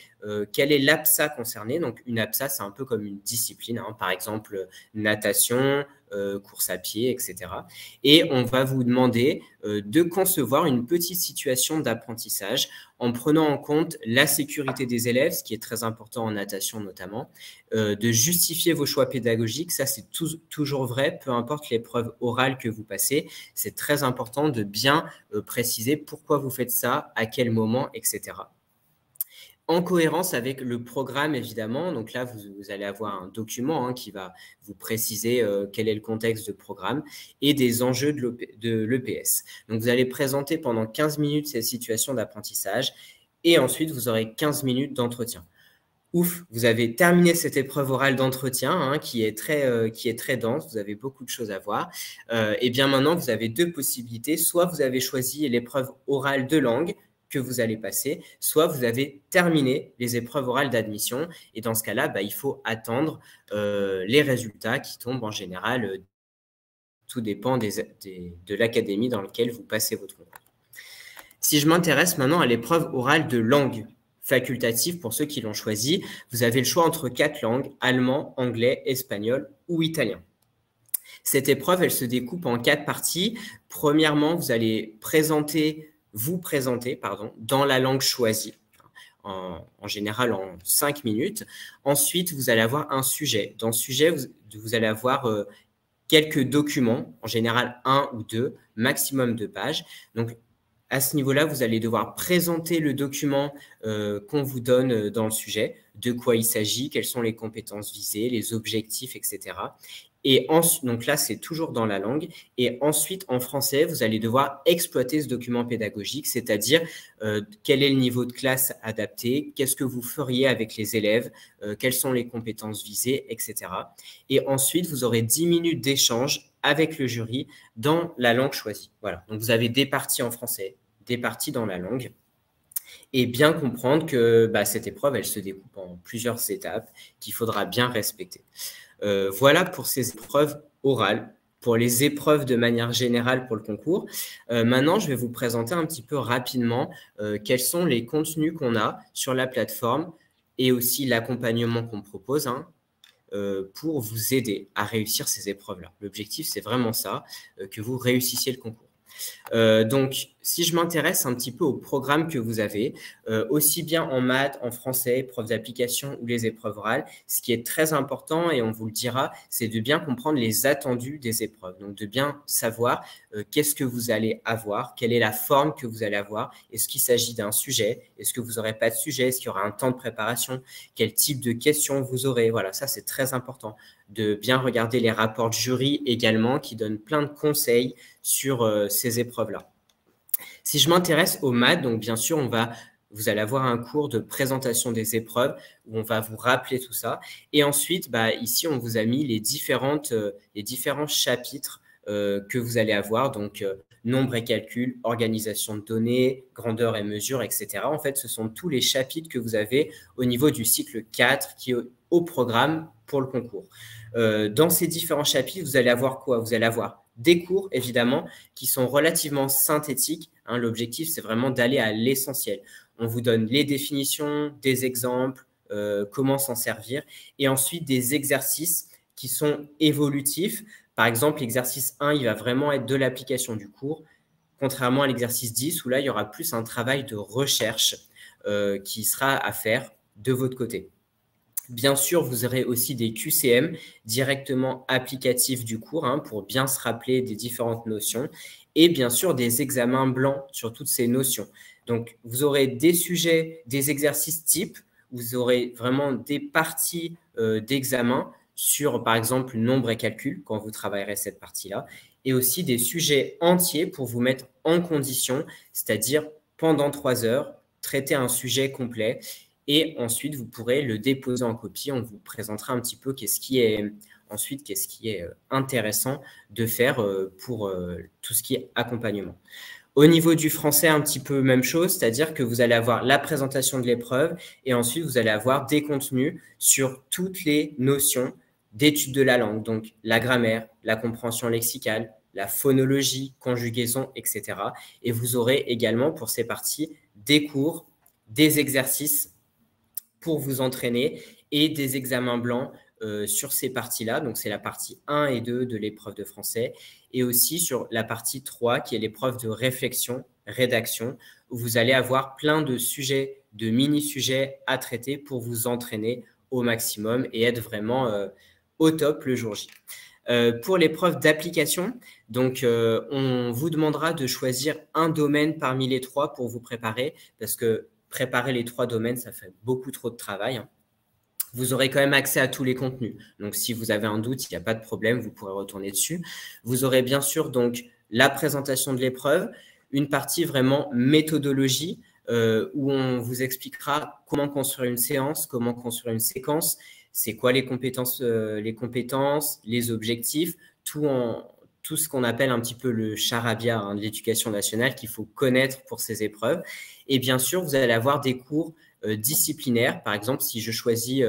quel est l'APSA concerné. Donc, une APSA, c'est un peu comme une discipline, hein, par exemple natation, course à pied, etc. Et on va vous demander de concevoir une petite situation d'apprentissage en prenant en compte la sécurité des élèves, ce qui est très important en natation notamment, de justifier vos choix pédagogiques. Ça, c'est toujours vrai, peu importe l'épreuve orale que vous passez. C'est très important de bien préciser pourquoi vous faites ça, à quel moment, etc. en cohérence avec le programme, évidemment. Donc là, vous allez avoir un document qui va vous préciser quel est le contexte de programme et des enjeux de l'EPS. Donc, vous allez présenter pendant 15 minutes ces situations d'apprentissage et ensuite, vous aurez 15 minutes d'entretien. Ouf, vous avez terminé cette épreuve orale d'entretien qui est très dense, vous avez beaucoup de choses à voir. Et bien maintenant, vous avez deux possibilités. Soit vous avez choisi l'épreuve orale de langue que vous allez passer, soit vous avez terminé les épreuves orales d'admission. Et dans ce cas-là, il faut attendre les résultats qui tombent en général. Tout dépend de l'académie dans laquelle vous passez votre concours. Si je m'intéresse maintenant à l'épreuve orale de langue facultative pour ceux qui l'ont choisi, vous avez le choix entre 4 langues, allemand, anglais, espagnol ou italien. Cette épreuve, elle se découpe en 4 parties. Premièrement, vous allez vous présenter dans la langue choisie, en général en 5 minutes. Ensuite, vous allez avoir un sujet. Dans ce sujet, vous allez avoir quelques documents, en général 1 ou 2, maximum 2 pages. Donc, à ce niveau-là, vous allez devoir présenter le document qu'on vous donne dans le sujet, de quoi il s'agit, quelles sont les compétences visées, les objectifs, etc. Et donc là, c'est toujours dans la langue. Et ensuite, en français, vous allez devoir exploiter ce document pédagogique, c'est-à-dire quel est le niveau de classe adapté, qu'est-ce que vous feriez avec les élèves, quelles sont les compétences visées, etc. Et ensuite, vous aurez 10 minutes d'échange avec le jury dans la langue choisie. Voilà. Donc, vous avez des parties en français, des parties dans la langue. Et bien comprendre que cette épreuve, elle se découpe en plusieurs étapes qu'il faudra bien respecter. Voilà pour ces épreuves orales, pour les épreuves de manière générale pour le concours. Maintenant, je vais vous présenter un petit peu rapidement quels sont les contenus qu'on a sur la plateforme et aussi l'accompagnement qu'on propose pour vous aider à réussir ces épreuves-là. L'objectif, c'est vraiment ça, que vous réussissiez le concours. Donc, si je m'intéresse un petit peu au programme que vous avez, aussi bien en maths, en français, épreuves d'application ou les épreuves orales, ce qui est très important, et on vous le dira, c'est de bien comprendre les attendus des épreuves. Donc, de bien savoir qu'est-ce que vous allez avoir, quelle est la forme que vous allez avoir, est-ce qu'il s'agit d'un sujet, est-ce que vous n'aurez pas de sujet, est-ce qu'il y aura un temps de préparation, quel type de questions vous aurez. Voilà, ça, c'est très important de bien regarder les rapports de jury également qui donnent plein de conseils sur ces épreuves-là. Si je m'intéresse aux maths, donc bien sûr, vous allez avoir un cours de présentation des épreuves où on va vous rappeler tout ça. Et ensuite, ici, on vous a mis les différents chapitres que vous allez avoir. Donc, nombre et calcul, organisation de données, grandeur et mesure, etc. En fait, ce sont tous les chapitres que vous avez au niveau du cycle 4 qui est au programme pour le concours. Dans ces différents chapitres, vous allez avoir quoi? Vous allez avoir des cours, évidemment, qui sont relativement synthétiques. L'objectif, c'est vraiment d'aller à l'essentiel. On vous donne les définitions, des exemples, comment s'en servir, et ensuite des exercices qui sont évolutifs. Par exemple, l'exercice 1, il va vraiment être de l'application du cours, contrairement à l'exercice 10, où là, il y aura plus un travail de recherche qui sera à faire de votre côté. Bien sûr, vous aurez aussi des QCM directement applicatifs du cours pour bien se rappeler des différentes notions et bien sûr des examens blancs sur toutes ces notions. Donc, vous aurez des sujets, des exercices types, vous aurez vraiment des parties d'examen sur, par exemple, nombre et calcul quand vous travaillerez cette partie-là et aussi des sujets entiers pour vous mettre en condition, c'est-à-dire pendant 3 heures, traiter un sujet complet. Et ensuite, vous pourrez le déposer en copie. On vous présentera un petit peu qu'est-ce qui est intéressant de faire pour tout ce qui est accompagnement. Au niveau du français, un petit peu même chose, c'est-à-dire que vous allez avoir la présentation de l'épreuve et ensuite, vous allez avoir des contenus sur toutes les notions d'étude de la langue, donc la grammaire, la compréhension lexicale, la phonologie, conjugaison, etc. Et vous aurez également pour ces parties des cours, des exercices pour vous entraîner et des examens blancs sur ces parties-là. Donc, c'est la partie 1 et 2 de l'épreuve de français et aussi sur la partie 3 qui est l'épreuve de réflexion, rédaction, où vous allez avoir plein de sujets, de mini-sujets à traiter pour vous entraîner au maximum et être vraiment au top le jour J. Pour l'épreuve d'application, donc on vous demandera de choisir un domaine parmi les 3 pour vous préparer parce que préparer les 3 domaines, ça fait beaucoup trop de travail, hein. Vous aurez quand même accès à tous les contenus. Donc, si vous avez un doute, il n'y a pas de problème, vous pourrez retourner dessus. Vous aurez bien sûr donc la présentation de l'épreuve, une partie vraiment méthodologie où on vous expliquera comment construire une séance, comment construire une séquence, c'est quoi les compétences, les objectifs, tout ce qu'on appelle un petit peu le charabia, hein, de l'éducation nationale qu'il faut connaître pour ces épreuves. Et bien sûr, vous allez avoir des cours disciplinaires. Par exemple, si je choisis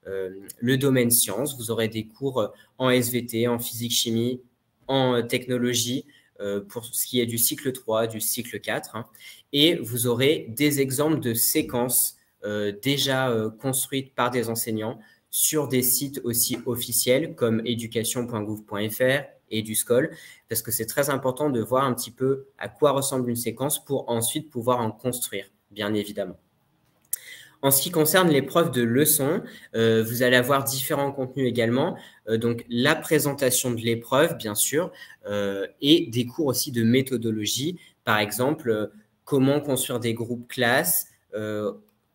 le domaine sciences, vous aurez des cours en SVT, en physique-chimie, en technologie, pour ce qui est du cycle 3, du cycle 4. Hein, et vous aurez des exemples de séquences déjà construites par des enseignants sur des sites aussi officiels comme education.gouv.fr et du SCOL, parce que c'est très important de voir un petit peu à quoi ressemble une séquence pour ensuite pouvoir en construire, bien évidemment. En ce qui concerne l'épreuve de leçon, vous allez avoir différents contenus également. Donc, la présentation de l'épreuve, bien sûr, et des cours aussi de méthodologie. Par exemple, comment construire des groupes classes,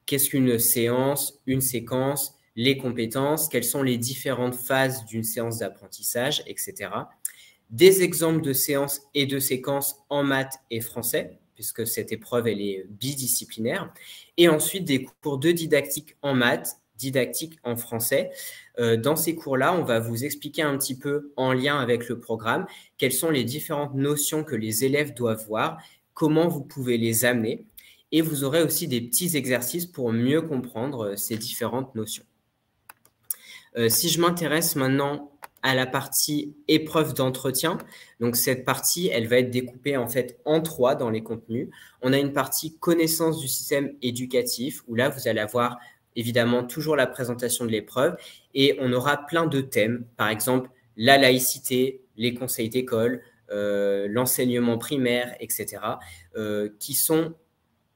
qu'est-ce qu'une séance, une séquence, les compétences, quelles sont les différentes phases d'une séance d'apprentissage, etc. Des exemples de séances et de séquences en maths et français, puisque cette épreuve, elle est bidisciplinaire. Et ensuite, des cours de didactique en maths, didactique en français. Dans ces cours-là, on va vous expliquer un petit peu en lien avec le programme quelles sont les différentes notions que les élèves doivent voir, comment vous pouvez les amener. Et vous aurez aussi des petits exercices pour mieux comprendre ces différentes notions. Si je m'intéresse maintenant à la partie épreuve d'entretien, donc cette partie, elle va être découpée en fait en 3 dans les contenus. On a une partie connaissance du système éducatif, où là, vous allez avoir évidemment toujours la présentation de l'épreuve et on aura plein de thèmes, par exemple la laïcité, les conseils d'école, l'enseignement primaire, etc., qui sont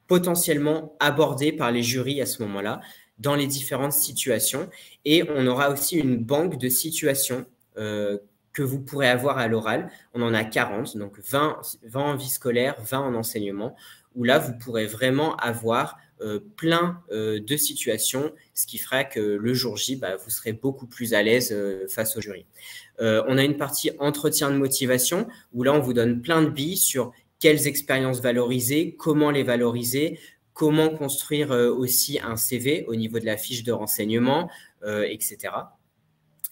potentiellement abordés par les jurys à ce moment-là dans les différentes situations. Et on aura aussi une banque de situations que vous pourrez avoir à l'oral. On en a 40, donc 20 en vie scolaire, 20 en enseignement, où là, vous pourrez vraiment avoir plein de situations, ce qui fera que le jour J, vous serez beaucoup plus à l'aise face au jury. On a une partie entretien de motivation, où là, on vous donne plein de billes sur quelles expériences valoriser, comment les valoriser, comment construire aussi un CV au niveau de la fiche de renseignement, etc.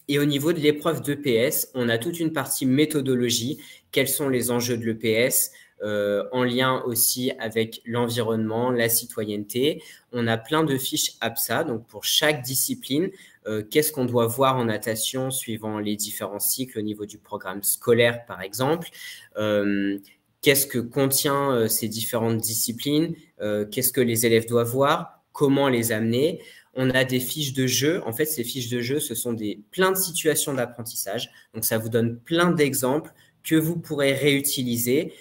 Et au niveau de l'épreuve d'EPS, on a toute une partie méthodologie, quels sont les enjeux de l'EPS, en lien aussi avec l'environnement, la citoyenneté. On a plein de fiches APSA, donc pour chaque discipline, qu'est-ce qu'on doit voir en natation suivant les différents cycles au niveau du programme scolaire, par exemple. Qu'est-ce que contient ces différentes disciplines, qu'est-ce que les élèves doivent voir, comment les amener. On a des fiches de jeu. En fait, ces fiches de jeu, ce sont plein de situations d'apprentissage. Donc, ça vous donne plein d'exemples que vous pourrez réutiliser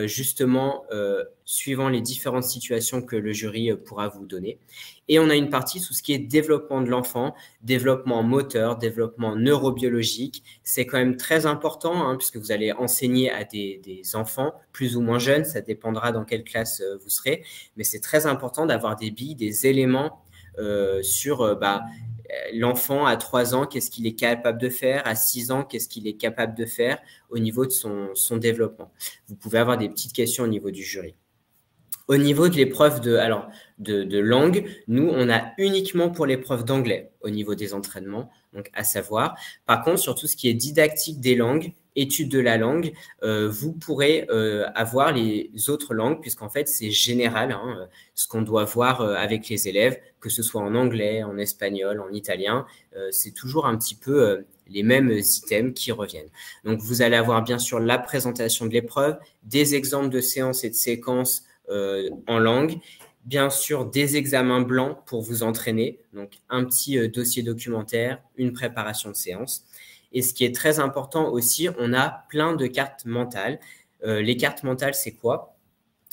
justement suivant les différentes situations que le jury pourra vous donner. Et on a une partie tout ce qui est développement de l'enfant, développement moteur, développement neurobiologique. C'est quand même très important hein, puisque vous allez enseigner à des enfants plus ou moins jeunes. Ça dépendra dans quelle classe vous serez. Mais c'est très important d'avoir des billes, des éléments sur l'enfant à 3 ans, qu'est-ce qu'il est capable de faire, à 6 ans, qu'est-ce qu'il est capable de faire au niveau de son développement. Vous pouvez avoir des petites questions au niveau du jury. Au niveau de l'épreuve de langue, nous, on a uniquement pour l'épreuve d'anglais au niveau des entraînements, donc à savoir. Par contre, sur tout ce qui est didactique des langues, étude de la langue, vous pourrez avoir les autres langues, puisqu'en fait, c'est général, hein, ce qu'on doit voir avec les élèves, que ce soit en anglais, en espagnol, en italien, c'est toujours un petit peu les mêmes items qui reviennent. Donc, vous allez avoir bien sûr la présentation de l'épreuve, des exemples de séances et de séquences en langue, bien sûr des examens blancs pour vous entraîner, donc un petit dossier documentaire, une préparation de séance. Et ce qui est très important aussi, on a plein de cartes mentales. Les cartes mentales, c'est quoi?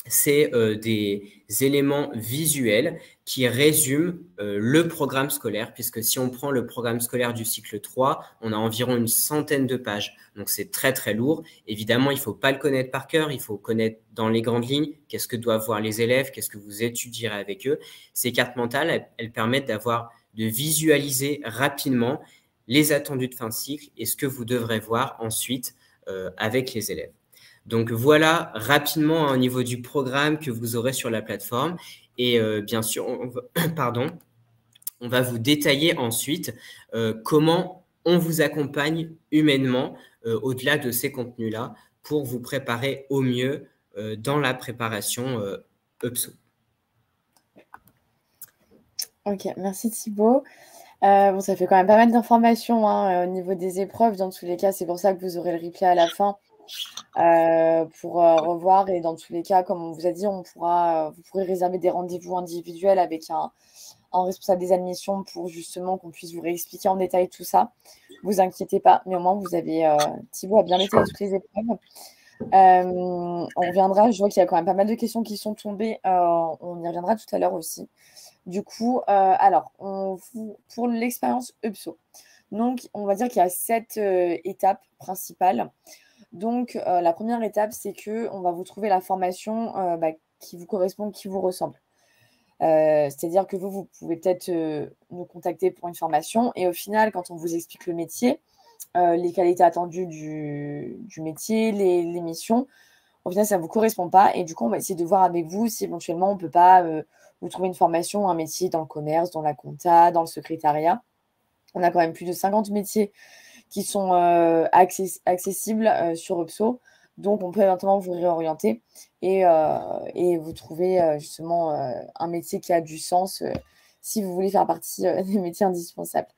c'est des éléments visuels qui résument le programme scolaire, puisque si on prend le programme scolaire du cycle 3, on a environ une centaine de pages. Donc, c'est très, très lourd. Évidemment, il ne faut pas le connaître par cœur, il faut connaître dans les grandes lignes qu'est-ce que doivent voir les élèves, qu'est-ce que vous étudierez avec eux. Ces cartes mentales, elles permettent de visualiser rapidement les attendus de fin de cycle et ce que vous devrez voir ensuite avec les élèves. Donc voilà rapidement au niveau du programme que vous aurez sur la plateforme. Et bien sûr, on va vous détailler ensuite comment on vous accompagne humainement au-delà de ces contenus-là pour vous préparer au mieux dans la préparation UPSO. Ok, merci Thibaut. Bon, ça fait quand même pas mal d'informations au niveau des épreuves. Dans tous les cas, c'est pour ça que vous aurez le replay à la fin pour revoir. Et dans tous les cas, comme on vous a dit, vous pourrez réserver des rendez-vous individuels avec un responsable des admissions pour justement qu'on puisse vous réexpliquer en détail tout ça. Vous inquiétez pas, mais au moins vous avez Thibaut a bien détaillé toutes les épreuves. On reviendra, je vois qu'il y a quand même pas mal de questions qui sont tombées. On y reviendra tout à l'heure aussi. Du coup, pour l'expérience UPSO, donc on va dire qu'il y a 7 étapes principales. Donc, la première étape, c'est qu'on va vous trouver la formation qui vous correspond, qui vous ressemble. C'est-à-dire que vous pouvez peut-être nous contacter pour une formation et au final, quand on vous explique le métier, les qualités attendues du métier, les missions, au final, ça ne vous correspond pas. Et du coup, on va essayer de voir avec vous si éventuellement on ne peut pas vous trouver une formation, un métier dans le commerce, dans la compta, dans le secrétariat. On a quand même plus de 50 métiers qui sont accessibles sur UPSO. Donc, on peut éventuellement vous réorienter et vous trouver justement un métier qui a du sens si vous voulez faire partie des métiers indispensables.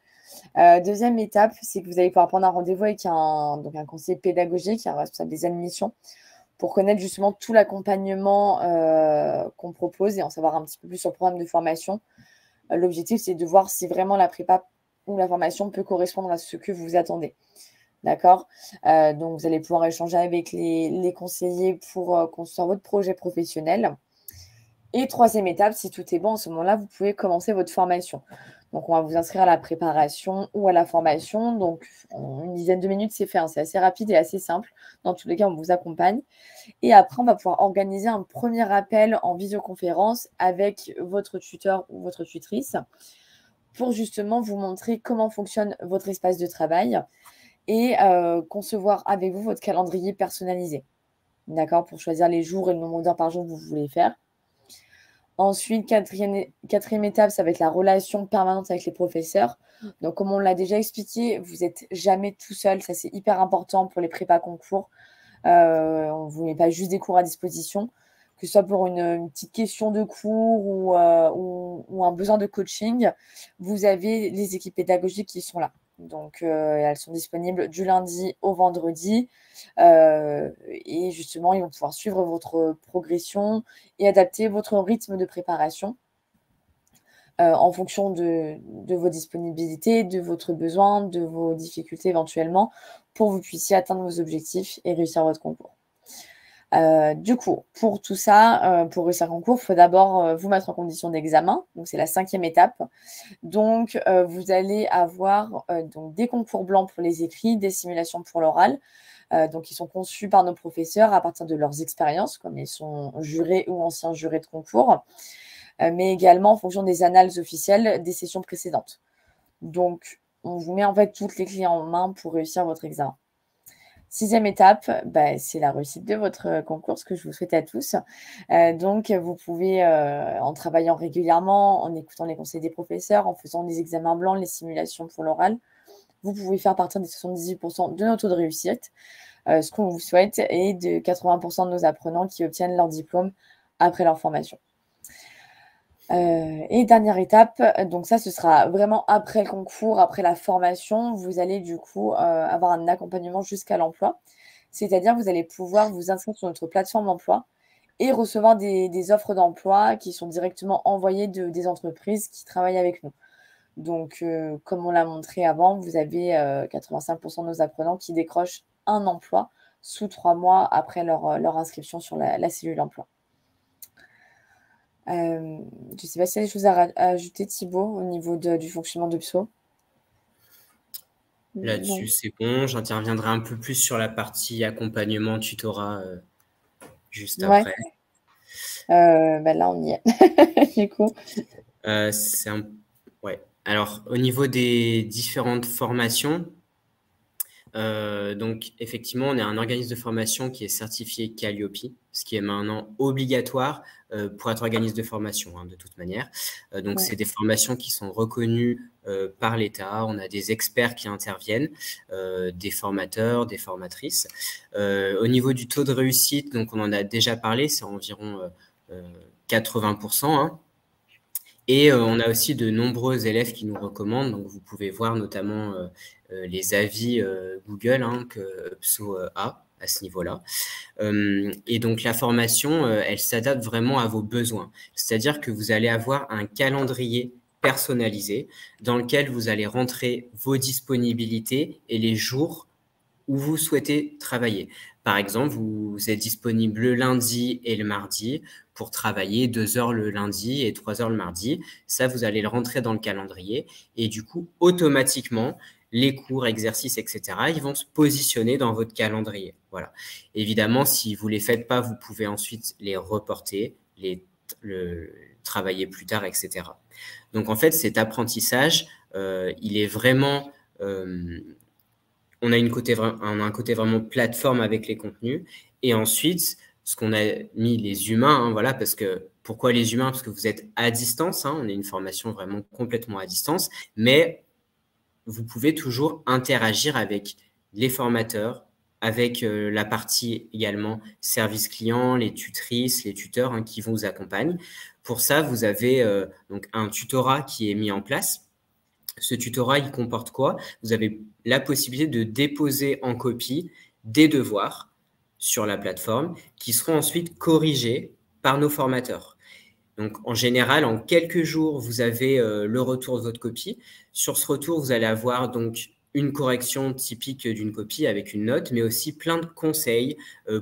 Deuxième étape, c'est que vous allez pouvoir prendre un rendez-vous avec un conseiller pédagogique, un responsable des admissions, pour connaître justement tout l'accompagnement qu'on propose et en savoir un petit peu plus sur le programme de formation. L'objectif, c'est de voir si vraiment la prépa ou la formation peut correspondre à ce que vous attendez. D'accord. Donc, vous allez pouvoir échanger avec les conseillers pour construire votre projet professionnel. Et troisième étape, si tout est bon, en ce moment-là, vous pouvez commencer votre formation. Donc, on va vous inscrire à la préparation ou à la formation. Donc, en une dizaine de minutes, c'est fait. C'est assez rapide et assez simple. Dans tous les cas, on vous accompagne. Et après, on va pouvoir organiser un premier appel en visioconférence avec votre tuteur ou votre tutrice pour justement vous montrer comment fonctionne votre espace de travail et concevoir avec vous votre calendrier personnalisé. D'accord? Pour choisir les jours et le nombre d'heures par jour que vous voulez faire. Ensuite, quatrième étape, ça va être la relation permanente avec les professeurs. Donc, comme on l'a déjà expliqué, vous n'êtes jamais tout seul. Ça, c'est hyper important pour les prépas concours. On ne vous met pas juste des cours à disposition, que ce soit pour une petite question de cours ou un besoin de coaching. Vous avez les équipes pédagogiques qui sont là. Donc, elles sont disponibles du lundi au vendredi. Et justement, ils vont pouvoir suivre votre progression et adapter votre rythme de préparation en fonction de vos disponibilités, de votre besoin, de vos difficultés éventuellement, pour que vous puissiez atteindre vos objectifs et réussir votre concours. Du coup, pour tout ça, pour réussir un concours, il faut d'abord vous mettre en condition d'examen. Donc, c'est la 5e étape. Donc, vous allez avoir donc, des concours blancs pour les écrits, des simulations pour l'oral. Donc, ils sont conçus par nos professeurs à partir de leurs expériences, comme ils sont jurés ou anciens jurés de concours, mais également en fonction des annales officielles des sessions précédentes. Donc, on vous met en fait toutes les clés en main pour réussir votre examen. 6e étape, c'est la réussite de votre concours, ce que je vous souhaite à tous. Donc, vous pouvez, en travaillant régulièrement, en écoutant les conseils des professeurs, en faisant des examens blancs, les simulations pour l'oral, vous pouvez faire partir des 78% de notre taux de réussite. Ce qu'on vous souhaite est de 80% de nos apprenants qui obtiennent leur diplôme après leur formation. Et dernière étape, donc ça, ce sera vraiment après le concours, après la formation. Vous allez du coup avoir un accompagnement jusqu'à l'emploi. C'est-à-dire, vous allez pouvoir vous inscrire sur notre plateforme d'emploi et recevoir des offres d'emploi qui sont directement envoyées des entreprises qui travaillent avec nous. Donc, comme on l'a montré avant, vous avez 85% de nos apprenants qui décrochent un emploi sous 3 mois après leur inscription sur la cellule emploi. Je ne sais pas s'il y a des choses à ajouter, Thibaut, au niveau du fonctionnement de PSO. Là-dessus, c'est bon. J'interviendrai un peu plus sur la partie accompagnement, tutorat juste Ouais. après. Là, on y est, du coup. Ouais. Alors, au niveau des différentes formations, donc effectivement, on est un organisme de formation qui est certifié Calliope, ce qui est maintenant obligatoire pour être organisme de formation, hein, de toute manière. Donc, c'est des formations qui sont reconnues par l'État. On a des experts qui interviennent, des formateurs, des formatrices. Au niveau du taux de réussite, donc on en a déjà parlé, c'est environ 80%. Hein. Et on a aussi de nombreux élèves qui nous recommandent. Donc, vous pouvez voir notamment les avis Google que PSO a à ce niveau-là. Et donc, la formation, elle s'adapte vraiment à vos besoins. C'est-à-dire que vous allez avoir un calendrier personnalisé dans lequel vous allez rentrer vos disponibilités et les jours où vous souhaitez travailler. Par exemple, vous êtes disponible le lundi et le mardi pour travailler 2 heures le lundi et 3 heures le mardi. Ça, vous allez le rentrer dans le calendrier et du coup, automatiquement, les cours, exercices, etc., ils vont se positionner dans votre calendrier. Voilà. Évidemment, si vous ne les faites pas, vous pouvez ensuite les reporter, travailler plus tard, etc. Donc, en fait, cet apprentissage, il est vraiment... on a un côté vraiment plateforme avec les contenus. Et ensuite, ce qu'on a mis les humains, voilà, parce que pourquoi les humains? Parce que vous êtes à distance, on est une formation vraiment complètement à distance, mais vous pouvez toujours interagir avec les formateurs, avec la partie également service client, les tutrices, les tuteurs qui vous accompagnent. Pour ça, vous avez donc un tutorat qui est mis en place. Ce tutorat, il comporte quoi? Vous avez la possibilité de déposer en copie des devoirs sur la plateforme qui seront ensuite corrigés par nos formateurs. Donc, en général, en quelques jours, vous avez le retour de votre copie. Sur ce retour, vous allez avoir donc une correction typique d'une copie avec une note, mais aussi plein de conseils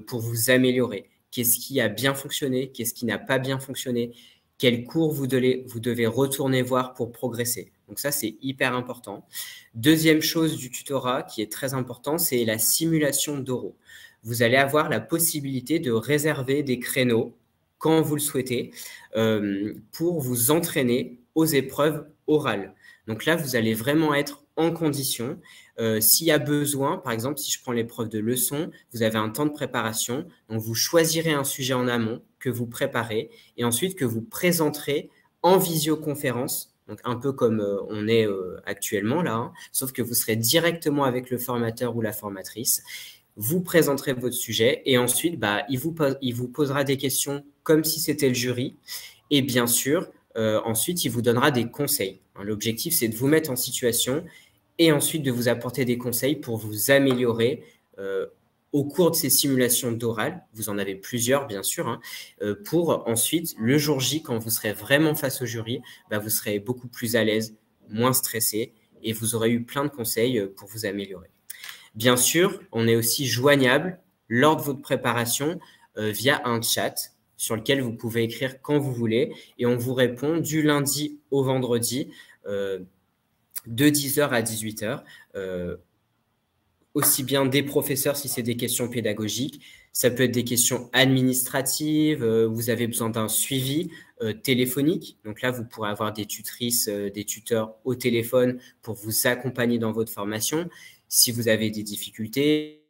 pour vous améliorer. Qu'est-ce qui a bien fonctionné? Qu'est-ce qui n'a pas bien fonctionné? Quel cours vous devez retourner voir pour progresser? Donc ça, c'est hyper important. Deuxième chose du tutorat qui est très important, c'est la simulation d'oraux. Vous allez avoir la possibilité de réserver des créneaux quand vous le souhaitez pour vous entraîner aux épreuves orales. Donc là, vous allez vraiment être en condition. S'il y a besoin, par exemple, si je prends l'épreuve de leçon, vous avez un temps de préparation. Donc, vous choisirez un sujet en amont que vous préparez et ensuite que vous présenterez en visioconférence, donc un peu comme on est actuellement là, sauf que vous serez directement avec le formateur ou la formatrice. Vous présenterez votre sujet et ensuite, il vous posera des questions comme si c'était le jury. Et bien sûr, ensuite, il vous donnera des conseils. L'objectif, c'est de vous mettre en situation et ensuite de vous apporter des conseils pour vous améliorer au cours de ces simulations d'oral. Vous en avez plusieurs, bien sûr, pour ensuite, le jour J, quand vous serez vraiment face au jury, vous serez beaucoup plus à l'aise, moins stressé et vous aurez eu plein de conseils pour vous améliorer. Bien sûr, on est aussi joignable lors de votre préparation via un chat sur lequel vous pouvez écrire quand vous voulez et on vous répond du lundi au vendredi de 10h à 18h. Aussi bien des professeurs si c'est des questions pédagogiques, ça peut être des questions administratives, vous avez besoin d'un suivi téléphonique. Donc là, vous pourrez avoir des tutrices, des tuteurs au téléphone pour vous accompagner dans votre formation. Si vous avez des difficultés,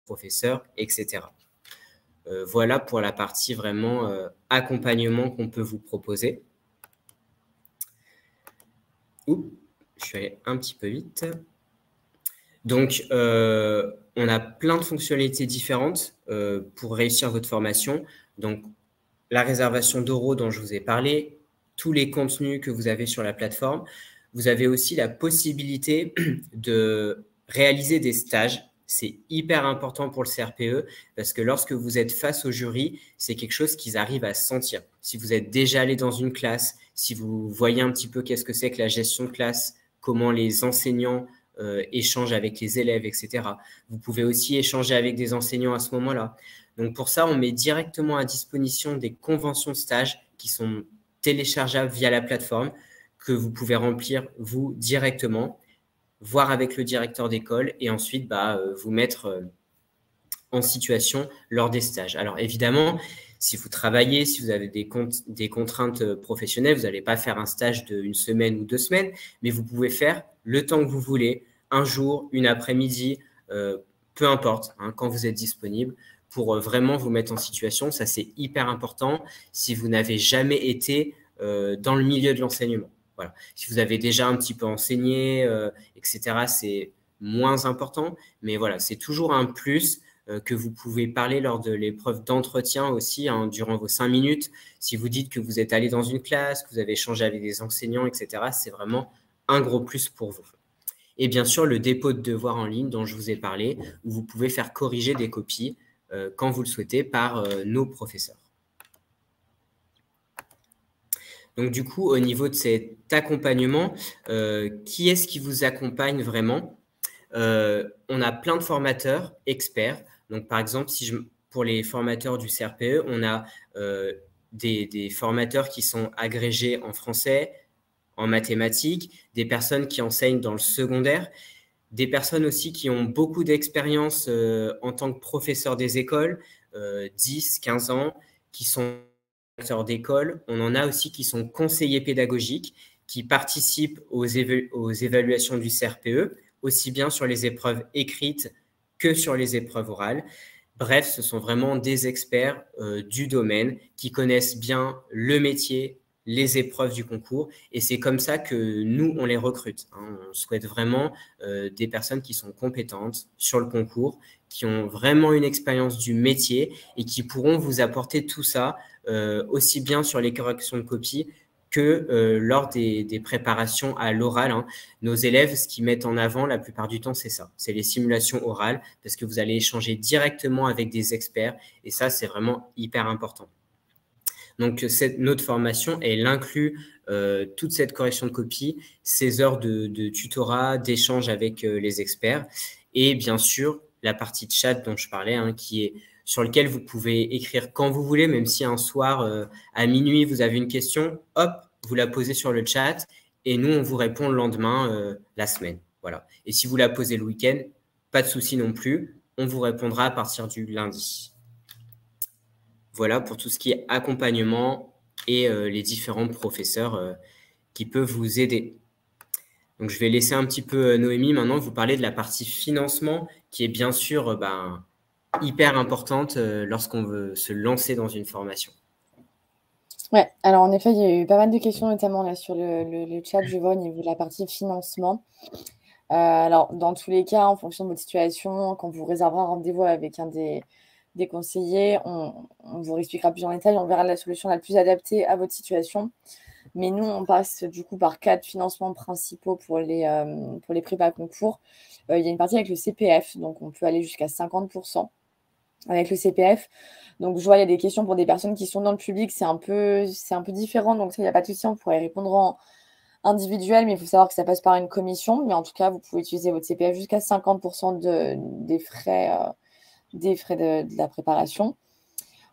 professeurs, etc. Voilà pour la partie vraiment accompagnement qu'on peut vous proposer. Oups, je suis allé un petit peu vite. Donc, on a plein de fonctionnalités différentes pour réussir votre formation. Donc, la réservation d'oraux dont je vous ai parlé, tous les contenus que vous avez sur la plateforme. Vous avez aussi la possibilité de réaliser des stages. C'est hyper important pour le CRPE parce que lorsque vous êtes face au jury, c'est quelque chose qu'ils arrivent à sentir. Si vous êtes déjà allé dans une classe, si vous voyez un petit peu qu'est-ce que c'est que la gestion de classe, comment les enseignants échangent avec les élèves, etc. Vous pouvez aussi échanger avec des enseignants à ce moment-là. Donc, pour ça, on met directement à disposition des conventions de stage qui sont téléchargeables via la plateforme que vous pouvez remplir vous directement, voir avec le directeur d'école et ensuite vous mettre en situation lors des stages. Alors évidemment, si vous travaillez, si vous avez des contraintes professionnelles, vous n'allez pas faire un stage d'une semaine ou 2 semaines, mais vous pouvez faire le temps que vous voulez, un jour, une après-midi, peu importe, hein, quand vous êtes disponible, pour vraiment vous mettre en situation. Ça, c'est hyper important si vous n'avez jamais été dans le milieu de l'enseignement. Voilà. Si vous avez déjà un petit peu enseigné, etc., c'est moins important, mais voilà, c'est toujours un plus que vous pouvez parler lors de l'épreuve d'entretien aussi, hein, durant vos 5 minutes. Si vous dites que vous êtes allé dans une classe, que vous avez échangé avec des enseignants, etc., c'est vraiment un gros plus pour vous. Et bien sûr, le dépôt de devoirs en ligne dont je vous ai parlé, où vous pouvez faire corriger des copies quand vous le souhaitez par nos professeurs. Donc du coup, au niveau de cet accompagnement, qui est-ce qui vous accompagne vraiment? On a plein de formateurs experts. Donc par exemple, pour les formateurs du CRPE, on a des formateurs qui sont agrégés en français, en mathématiques, des personnes qui enseignent dans le secondaire, des personnes aussi qui ont beaucoup d'expérience en tant que professeurs des écoles, 10, 15 ans, qui sont directeurs d'école. On en a aussi qui sont conseillers pédagogiques, qui participent aux évaluations du CRPE, aussi bien sur les épreuves écrites que sur les épreuves orales. Bref, ce sont vraiment des experts du domaine qui connaissent bien le métier, les épreuves du concours. Et c'est comme ça que nous, on les recrute, hein. On souhaite vraiment des personnes qui sont compétentes sur le concours, qui ont vraiment une expérience du métier et qui pourront vous apporter tout ça, aussi bien sur les corrections de copie que lors des préparations à l'oral, hein. Nos élèves, ce qu'ils mettent en avant la plupart du temps, c'est ça. C'est les simulations orales parce que vous allez échanger directement avec des experts et ça, c'est vraiment hyper important. Donc, notre formation, elle inclut toute cette correction de copie, ces heures de tutorat, d'échange avec les experts et bien sûr, la partie de chat dont je parlais, hein, sur lequel vous pouvez écrire quand vous voulez, même si un soir, à minuit, vous avez une question, hop, vous la posez sur le chat et nous, on vous répond le lendemain, la semaine. Voilà. Et si vous la posez le week-end, pas de souci non plus, on vous répondra à partir du lundi. Voilà pour tout ce qui est accompagnement et les différents professeurs qui peuvent vous aider. Donc, je vais laisser un petit peu Noémie maintenant vous parler de la partie financement qui est bien sûr hyper importante lorsqu'on veut se lancer dans une formation. Ouais, alors en effet, il y a eu pas mal de questions, notamment là sur le chat, je vois au niveau de la partie financement. Alors, dans tous les cas, en fonction de votre situation, quand vous réserverez un rendez-vous avec un des conseillers, on vous expliquera plus en détail, on verra la solution la plus adaptée à votre situation. Mais nous, on passe du coup par 4 financements principaux pour les prépas concours. Il y a une partie avec le CPF, donc on peut aller jusqu'à 50% avec le CPF. Donc, je vois, il y a des questions pour des personnes qui sont dans le public, c'est un peu différent. Donc, ça, il n'y a pas de souci, on pourrait répondre en individuel, mais il faut savoir que ça passe par une commission. Mais en tout cas, vous pouvez utiliser votre CPF jusqu'à 50% des frais, de la préparation.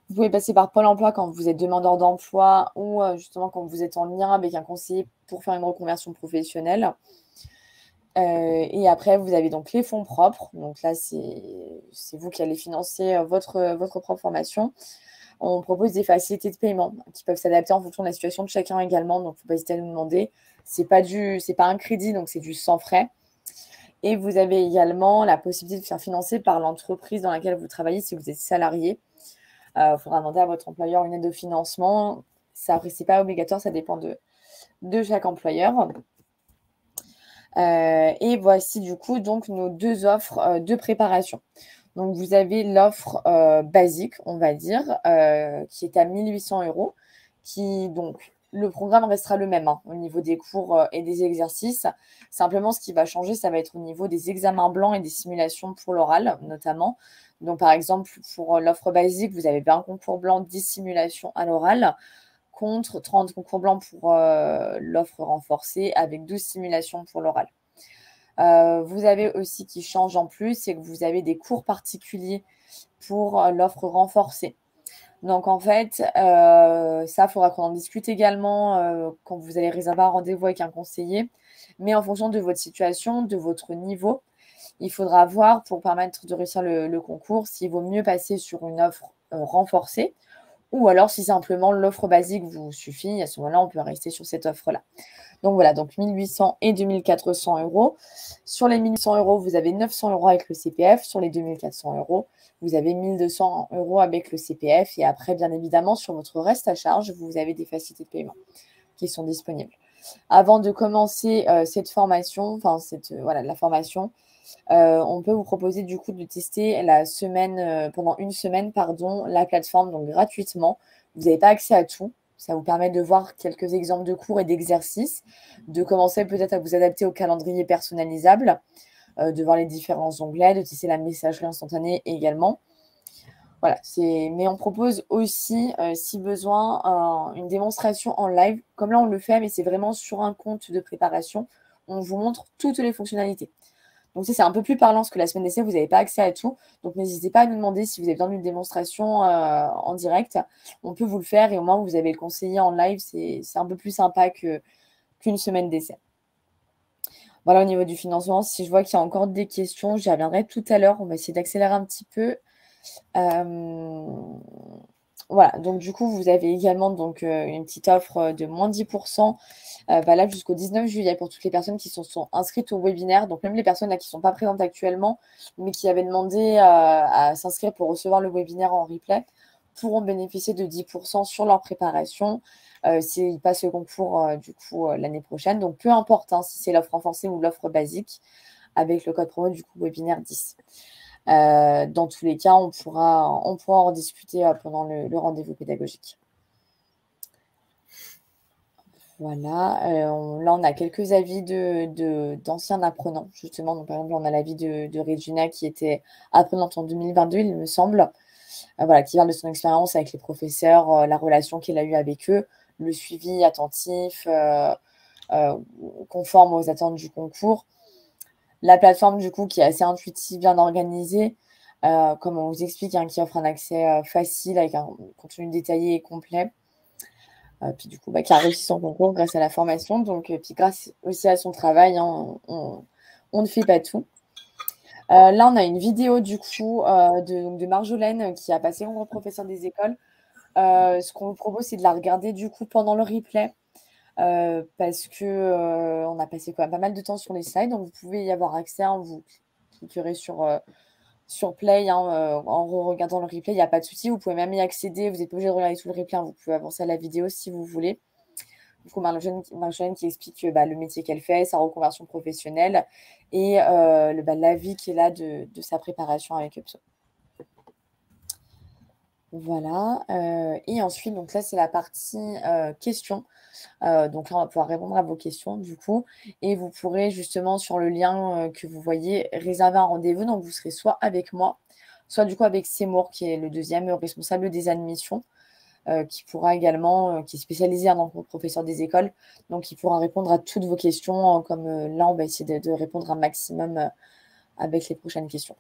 Vous pouvez passer par Pôle emploi quand vous êtes demandeur d'emploi ou justement quand vous êtes en lien avec un conseiller pour faire une reconversion professionnelle. Et après, vous avez donc les fonds propres. Donc là, c'est vous qui allez financer votre propre formation. On propose des facilités de paiement qui peuvent s'adapter en fonction de la situation de chacun également. Donc, il ne faut pas hésiter à nous demander. C'est pas un crédit, donc c'est du sans frais. Et vous avez également la possibilité de faire financer par l'entreprise dans laquelle vous travaillez si vous êtes salarié. Il faudra demander à votre employeur une aide de financement. Ça, c'est pas obligatoire, ça dépend de chaque employeur. Et voici du coup donc nos 2 offres de préparation. Donc vous avez l'offre basique, on va dire, qui est à 1 800 €. Donc le programme restera le même au niveau des cours et des exercices. Simplement, ce qui va changer, ça va être au niveau des examens blancs et des simulations pour l'oral, notamment. Donc, par exemple, pour l'offre basique, vous avez 20 concours blancs, 10 simulations à l'oral, contre 30 concours blancs pour l'offre renforcée, avec 12 simulations pour l'oral. Vous avez aussi qui change en plus, c'est que vous avez des cours particuliers pour l'offre renforcée. Donc, en fait, ça, il faudra qu'on en discute également quand vous allez réserver un rendez-vous avec un conseiller. Mais en fonction de votre situation, de votre niveau, il faudra voir pour permettre de réussir le concours s'il vaut mieux passer sur une offre renforcée ou alors si simplement l'offre basique vous suffit. À ce moment-là, on peut rester sur cette offre-là. Donc voilà, donc 1800 et 2400 euros. Sur les 1100 euros, vous avez 900 euros avec le CPF. Sur les 2400 euros, vous avez 1200 euros avec le CPF. Et après, bien évidemment, sur votre reste à charge, vous avez des facilités de paiement qui sont disponibles. Avant de commencer cette formation, enfin la formation, on peut vous proposer du coup de tester pendant une semaine, la plateforme donc gratuitement. Vous n'avez pas accès à tout. Ça vous permet de voir quelques exemples de cours et d'exercices, de commencer peut-être à vous adapter au calendrier personnalisable, de voir les différents onglets, de tester la messagerie instantanée également. Voilà, mais on propose aussi, si besoin, une démonstration en live. Comme là, on le fait, mais c'est vraiment sur un compte de préparation. On vous montre toutes les fonctionnalités. Donc, c'est un peu plus parlant parce que la semaine d'essai, vous n'avez pas accès à tout. Donc, n'hésitez pas à nous demander si vous avez besoin d'une démonstration en direct. On peut vous le faire et au moins, vous avez le conseiller en live. C'est un peu plus sympa qu'une semaine d'essai. Voilà, au niveau du financement, si je vois qu'il y a encore des questions, j'y reviendrai tout à l'heure. On va essayer d'accélérer un petit peu. Voilà, donc du coup, vous avez également donc, une petite offre de moins 10% valable jusqu'au 19 juillet pour toutes les personnes qui sont inscrites au webinaire. Donc même les personnes là, qui ne sont pas présentes actuellement, mais qui avaient demandé à s'inscrire pour recevoir le webinaire en replay, pourront bénéficier de 10% sur leur préparation s'ils passent le concours l'année prochaine. Donc peu importe si c'est l'offre renforcée ou l'offre basique, avec le code promo du coup webinaire 10. Dans tous les cas, on pourra en rediscuter pendant le rendez-vous pédagogique. Voilà, là on a quelques avis d'anciens apprenants, justement. Donc, par exemple, on a l'avis de Regina qui était apprenante en 2022, il me semble, voilà, qui parle de son expérience avec les professeurs, la relation qu'elle a eue avec eux, le suivi attentif, conforme aux attentes du concours. La plateforme, du coup, qui est assez intuitive, bien organisée, comme on vous explique, qui offre un accès facile avec un contenu détaillé et complet. Puis du coup, qui a réussi son concours grâce à la formation. Donc, puis grâce aussi à son travail, on ne fait pas tout. Là, on a une vidéo du coup de Marjolaine qui a passé concours professeur des écoles. Ce qu'on vous propose, c'est de la regarder du coup pendant le replay. Parce que on a passé quand même pas mal de temps sur les slides, donc vous pouvez y avoir accès. Vous cliquerez sur Play en regardant le replay, il n'y a pas de souci. Vous pouvez même y accéder. Vous n'êtes pas obligé de regarder tout le replay. Vous pouvez avancer à la vidéo si vous voulez. Du coup, Marjolaine qui explique le métier qu'elle fait, sa reconversion professionnelle et l'avis qu'elle a de sa préparation avec UPSO. Voilà. Et ensuite, donc là, c'est la partie questions. Donc là, on va pouvoir répondre à vos questions du coup. Et vous pourrez justement sur le lien que vous voyez réserver un rendez-vous. Donc vous serez soit avec moi, soit du coup avec Seymour qui est le deuxième responsable des admissions, qui pourra également, qui est spécialisé en professeur des écoles. Donc il pourra répondre à toutes vos questions. Comme là, on va essayer de répondre un maximum avec les prochaines questions.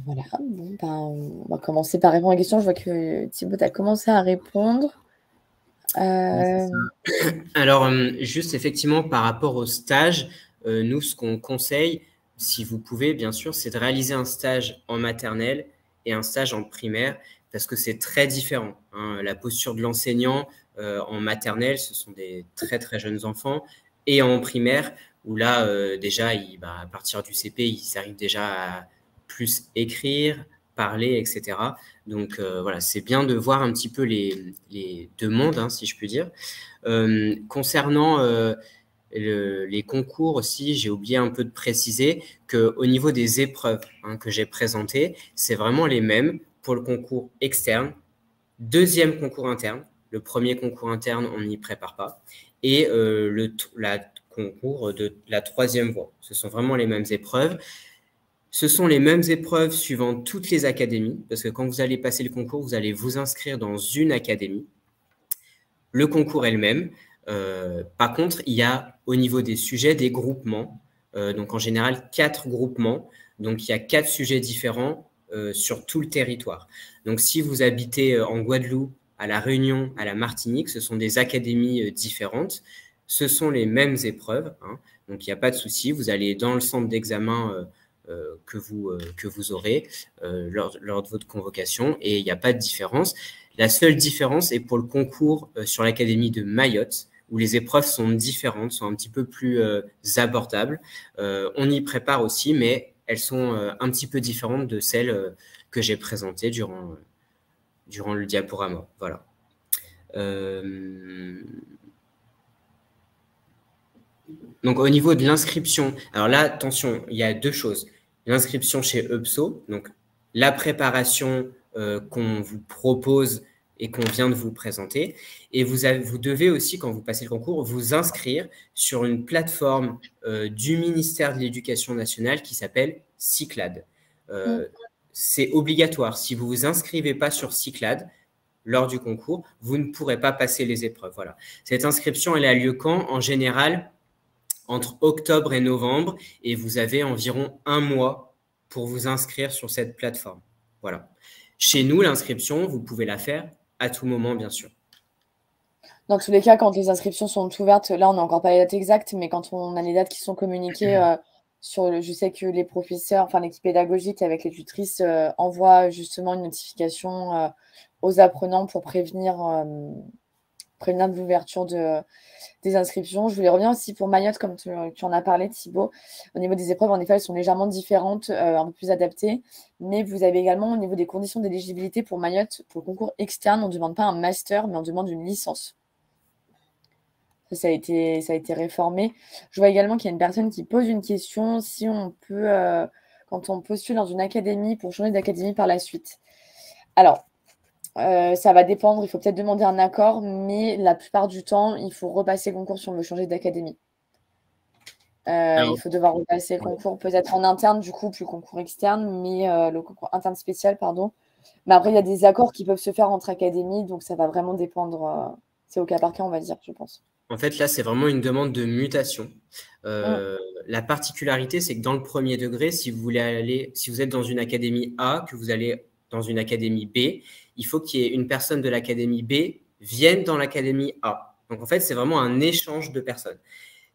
Voilà, on va commencer par répondre aux questions. Je vois que Thibaut a commencé à répondre. Alors, juste effectivement, par rapport au stage, nous, ce qu'on conseille, si vous pouvez, bien sûr, c'est de réaliser un stage en maternelle et un stage en primaire, parce que c'est très différent. La posture de l'enseignant en maternelle, ce sont des très, très jeunes enfants, et en primaire, où là, déjà, à partir du CP, ils arrivent déjà à plus écrire, parler, etc. Donc, voilà, c'est bien de voir un petit peu les deux mondes, si je puis dire. Concernant les concours aussi, j'ai oublié un peu de préciser qu'au niveau des épreuves que j'ai présentées, c'est vraiment les mêmes pour le concours externe, deuxième concours interne. Le premier concours interne, on n'y prépare pas. Et la concours de la troisième voie. Ce sont vraiment les mêmes épreuves. Ce sont les mêmes épreuves suivant toutes les académies, parce que quand vous allez passer le concours, vous allez vous inscrire dans une académie. Le concours est le même. Par contre, il y a au niveau des sujets des groupements. Donc en général, 4 groupements. Donc il y a 4 sujets différents sur tout le territoire. Donc, si vous habitez en Guadeloupe, à La Réunion, à la Martinique, ce sont des académies différentes. Ce sont les mêmes épreuves, hein, donc il n'y a pas de souci. Vous allez dans le centre d'examen que vous aurez lors de votre convocation et il n'y a pas de différence. La seule différence est pour le concours sur l'Académie de Mayotte, où les épreuves sont différentes, sont un petit peu plus abordables. On y prépare aussi, mais elles sont un petit peu différentes de celles que j'ai présentées durant le diaporama. Voilà. Donc, au niveau de l'inscription, alors là, attention, il y a deux choses. L'inscription chez UPSO, donc la préparation qu'on vous propose et qu'on vient de vous présenter. Et vous devez aussi, quand vous passez le concours, vous inscrire sur une plateforme du ministère de l'Éducation nationale qui s'appelle Cyclade. C'est obligatoire. Si vous ne vous inscrivez pas sur Cyclade, lors du concours, vous ne pourrez pas passer les épreuves. Voilà. Cette inscription, elle a lieu quand? En général, entre octobre et novembre, et vous avez environ un mois pour vous inscrire sur cette plateforme. Voilà. Chez nous, l'inscription, vous pouvez la faire à tout moment, bien sûr. Dans tous les cas, quand les inscriptions sont ouvertes, là, on n'a encore pas les dates exactes, mais quand on a les dates qui sont communiquées, je sais que les professeurs, enfin l'équipe pédagogique avec les tutrices envoient justement une notification aux apprenants pour prévenir de l'ouverture des inscriptions. Je voulais revenir aussi pour Mayotte, comme tu en as parlé, Thibaut. Au niveau des épreuves, en effet, elles sont légèrement différentes, un peu plus adaptées. Mais vous avez également, au niveau des conditions d'éligibilité pour Mayotte, pour le concours externe, on ne demande pas un master, mais on demande une licence. Ça a été réformé. Je vois également qu'il y a une personne qui pose une question, si on peut, quand on postule dans une académie, pour changer d'académie par la suite. Alors, ça va dépendre, il faut peut-être demander un accord, mais la plupart du temps, il faut repasser le concours si on veut changer d'académie. Il faut devoir repasser le concours, peut-être en interne, du coup, plus le concours externe, mais le concours interne spécial, pardon. Mais après, il y a des accords qui peuvent se faire entre académies, donc ça va vraiment dépendre. C'est au cas par cas, on va dire, je pense. En fait, là, c'est vraiment une demande de mutation. La particularité, c'est que dans le premier degré, si vous êtes dans une académie A, que vous allez dans une académie B, il faut qu'il y ait une personne de l'académie B vienne dans l'académie A. Donc, en fait, c'est vraiment un échange de personnes.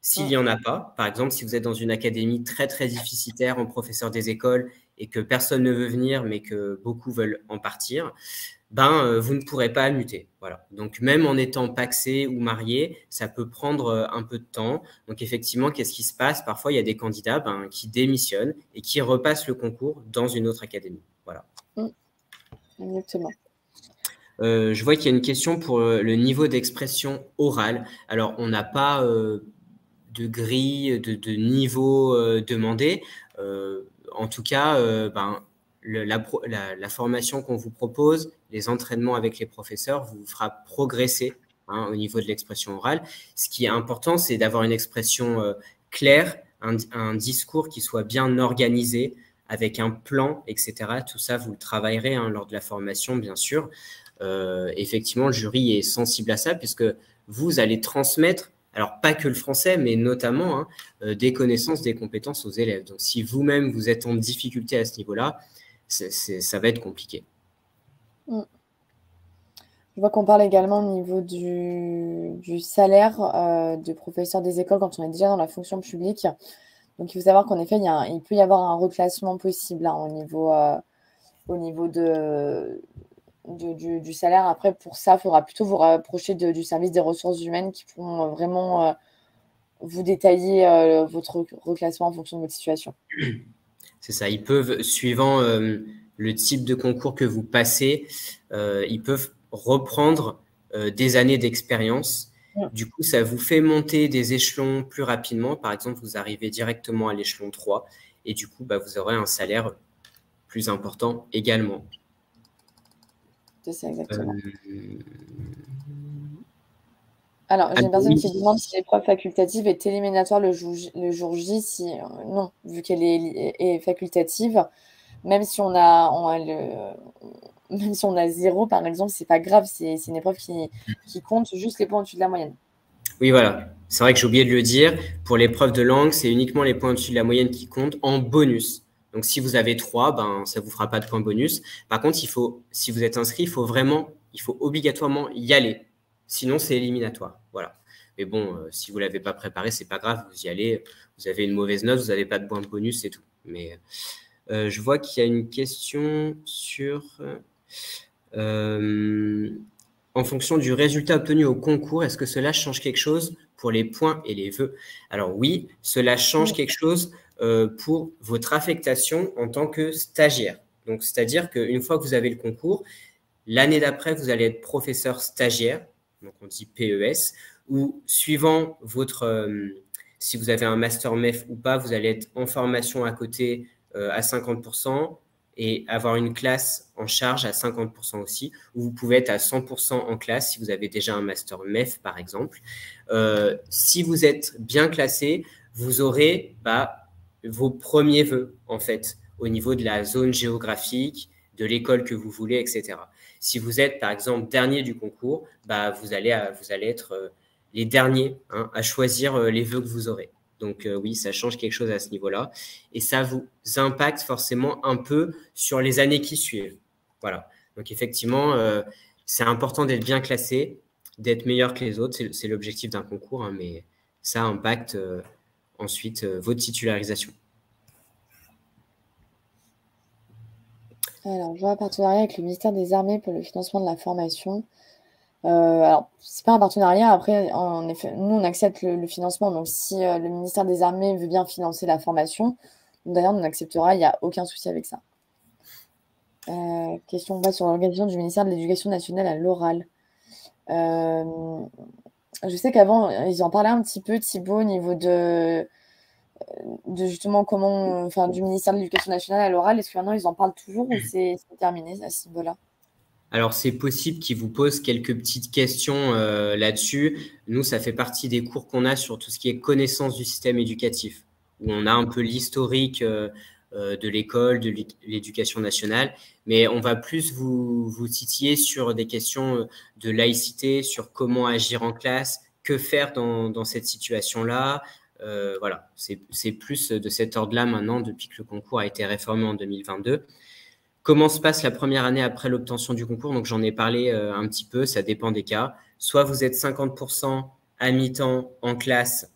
S'il n'y en a pas, par exemple, si vous êtes dans une académie très, très déficitaire en professeur des écoles et que personne ne veut venir, mais que beaucoup veulent en partir, vous ne pourrez pas muter. Voilà. Donc, même en étant pacsé ou marié, ça peut prendre un peu de temps. Donc, effectivement, qu'est-ce qui se passe? Parfois, il y a des candidats qui démissionnent et qui repassent le concours dans une autre académie. Voilà. Exactement. Je vois qu'il y a une question pour le niveau d'expression orale. Alors, on n'a pas de grille, de niveau demandé. En tout cas, la formation qu'on vous propose, les entraînements avec les professeurs, vous fera progresser au niveau de l'expression orale. Ce qui est important, c'est d'avoir une expression claire, un discours qui soit bien organisé, avec un plan, etc. Tout ça, vous le travaillerez lors de la formation, bien sûr. Effectivement, le jury est sensible à ça, puisque vous allez transmettre, alors pas que le français, mais notamment des connaissances, des compétences aux élèves. Donc, si vous-même, vous êtes en difficulté à ce niveau-là, ça va être compliqué. Je vois qu'on parle également au niveau du salaire de professeur des écoles quand on est déjà dans la fonction publique. Donc, il faut savoir qu'en effet, il peut y avoir un reclassement possible au niveau du salaire. Après, pour ça, il faudra plutôt vous rapprocher du service des ressources humaines qui pourront vraiment vous détailler votre reclassement en fonction de votre situation. C'est ça. Ils peuvent, suivant le type de concours que vous passez, ils peuvent reprendre des années d'expérience. Du coup, ça vous fait monter des échelons plus rapidement. Par exemple, vous arrivez directement à l'échelon 3 et du coup, vous aurez un salaire plus important également. C'est ça, exactement. Alors, j'ai une personne qui demande si l'épreuve facultative est éliminatoire le jour J. Non, vu qu'elle est facultative, même si on a 0, par exemple, c'est pas grave. C'est une épreuve qui compte juste les points au-dessus de la moyenne. Oui, voilà. C'est vrai que j'ai oublié de le dire. Pour l'épreuve de langue, c'est uniquement les points au-dessus de la moyenne qui comptent en bonus. Donc, si vous avez 3, ben, ça ne vous fera pas de points bonus. Par contre, si vous êtes inscrit, il faut obligatoirement y aller. Sinon, c'est éliminatoire. Voilà. Mais bon, si vous ne l'avez pas préparé, ce n'est pas grave. Vous y allez, vous avez une mauvaise note, vous n'avez pas de points bonus, c'est tout. Mais je vois qu'il y a une question sur… en fonction du résultat obtenu au concours, est-ce que cela change quelque chose pour les points et les vœux? Alors oui, cela change quelque chose pour votre affectation en tant que stagiaire. Donc, c'est-à-dire qu'une fois que vous avez le concours, l'année d'après, vous allez être professeur stagiaire, donc on dit PES, ou suivant votre… si vous avez un master MEF ou pas, vous allez être en formation à côté à 50%, et avoir une classe en charge à 50% aussi, ou vous pouvez être à 100% en classe si vous avez déjà un master MEF, par exemple. Si vous êtes bien classé, vous aurez vos premiers vœux, en fait, au niveau de la zone géographique, de l'école que vous voulez, etc. Si vous êtes, par exemple, dernier du concours, vous allez être les derniers à choisir les vœux que vous aurez. Donc oui, ça change quelque chose à ce niveau-là. Et ça vous impacte forcément un peu sur les années qui suivent. Voilà. Donc effectivement, c'est important d'être bien classé, d'être meilleur que les autres. C'est l'objectif d'un concours, mais ça impacte ensuite votre titularisation. Alors, je vois un partenariat avec le ministère des Armées pour le financement de la formation. Alors, c'est pas un partenariat. Après, en effet, nous, on accepte le financement. Donc, si le ministère des Armées veut bien financer la formation, d'ailleurs, on acceptera. Il n'y a aucun souci avec ça. Question sur l'organisation du ministère de l'Éducation nationale à l'oral. Je sais qu'avant, ils en parlaient un petit peu, Thibaut, au niveau de justement du ministère de l'Éducation nationale à l'oral. Est-ce que maintenant, ils en parlent toujours ou c'est terminé à ce niveau-là? Alors, c'est possible qu'ils vous posent quelques petites questions là-dessus. Nous, ça fait partie des cours qu'on a sur tout ce qui est connaissance du système éducatif, où on a un peu l'historique de l'école, de l'éducation nationale, mais on va plus vous titiller sur des questions de laïcité, sur comment agir en classe, que faire dans cette situation-là. Voilà, c'est plus de cet ordre-là maintenant depuis que le concours a été réformé en 2022. Comment se passe la première année après l'obtention du concours? Donc, j'en ai parlé un petit peu, ça dépend des cas. Soit vous êtes 50% à mi-temps en classe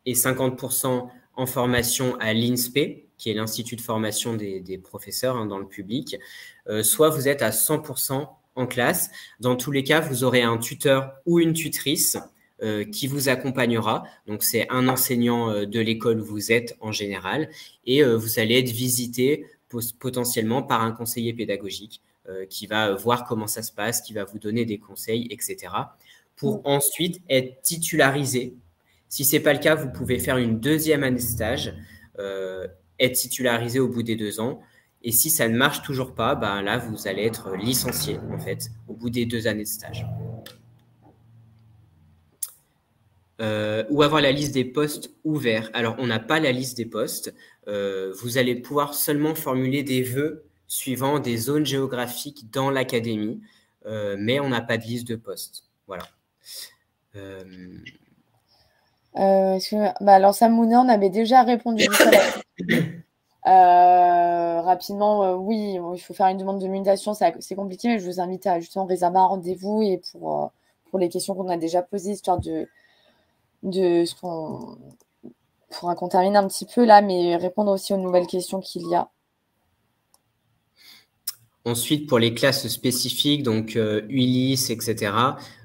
et 50% en formation à l'INSPE, qui est l'Institut de formation des professeurs dans le public. Soit vous êtes à 100% en classe. Dans tous les cas, vous aurez un tuteur ou une tutrice qui vous accompagnera. Donc, c'est un enseignant de l'école où vous êtes en général. Et vous allez être visité potentiellement par un conseiller pédagogique qui va voir comment ça se passe, qui va vous donner des conseils, etc. pour ensuite être titularisé. Si ce n'est pas le cas, vous pouvez faire une deuxième année de stage, être titularisé au bout des 2 ans. Et si ça ne marche toujours pas, là, vous allez être licencié, en fait, au bout des 2 années de stage. Ou avoir la liste des postes ouverts. Alors, on n'a pas la liste des postes. Vous allez pouvoir seulement formuler des vœux suivant des zones géographiques dans l'académie, mais on n'a pas de liste de postes. Voilà. Alors, Sam Mouna, on avait déjà répondu rapidement. Oui, il faut faire une demande de mutation, c'est compliqué, mais je vous invite à justement réserver un rendez-vous et pour les questions qu'on a déjà posées, histoire de ce qu'on pourra qu'on termine un petit peu là, mais répondre aussi aux nouvelles questions qu'il y a. Ensuite, pour les classes spécifiques, donc ULIS, etc.,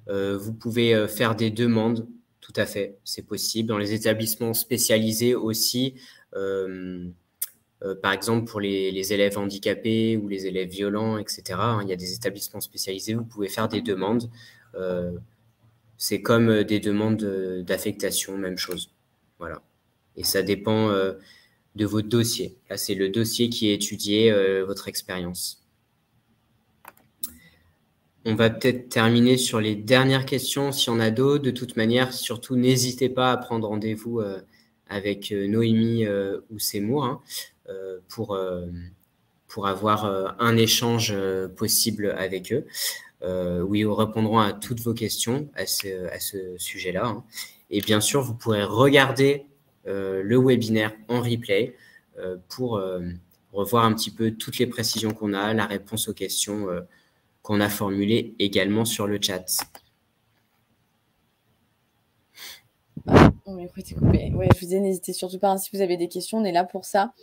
vous pouvez faire des demandes, tout à fait, c'est possible. Dans les établissements spécialisés aussi, par exemple pour les élèves handicapés ou les élèves violents, etc., il y a des établissements spécialisés, vous pouvez faire des demandes. C'est comme des demandes d'affectation, même chose. Voilà. Et ça dépend de votre dossier. Là, c'est le dossier qui est étudié, votre expérience. On va peut-être terminer sur les dernières questions, si on a d'autres. De toute manière, surtout, n'hésitez pas à prendre rendez-vous avec Noémie ou Seymour pour avoir un échange possible avec eux, où ils répondront à toutes vos questions à ce sujet-là. Et bien sûr, vous pourrez regarder le webinaire en replay pour revoir un petit peu toutes les précisions qu'on a, la réponse aux questions qu'on a formulées également sur le chat. Mon micro était coupé. Ouais, je vous disais, n'hésitez surtout pas, hein, si vous avez des questions, on est là pour ça.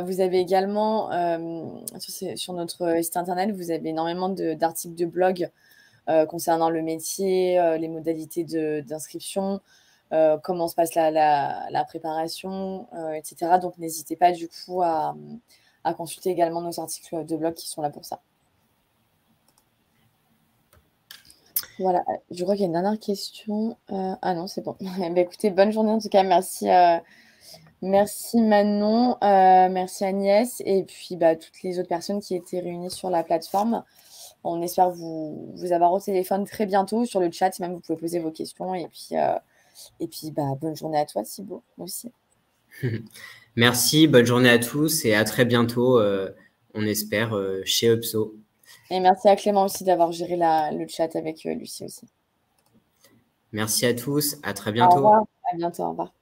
Vous avez également, sur notre site internet, vous avez énormément d'articles de blog concernant le métier, les modalités d'inscription, comment se passe la préparation, etc. Donc, n'hésitez pas du coup à consulter également nos articles de blog qui sont là pour ça. Voilà, je crois qu'il y a une dernière question. Ah non, c'est bon. Écoutez, bonne journée en tout cas. Merci, merci Manon, merci Agnès et puis toutes les autres personnes qui étaient réunies sur la plateforme. On espère vous avoir au téléphone très bientôt sur le chat. Même vous pouvez poser vos questions et puis bonne journée à toi Thibaut aussi. Merci, bonne journée à tous et à très bientôt, on espère, chez UPSO. Et merci à Clément aussi d'avoir géré le chat avec Lucie aussi. Merci à tous, à très bientôt. Au revoir, à bientôt, au revoir.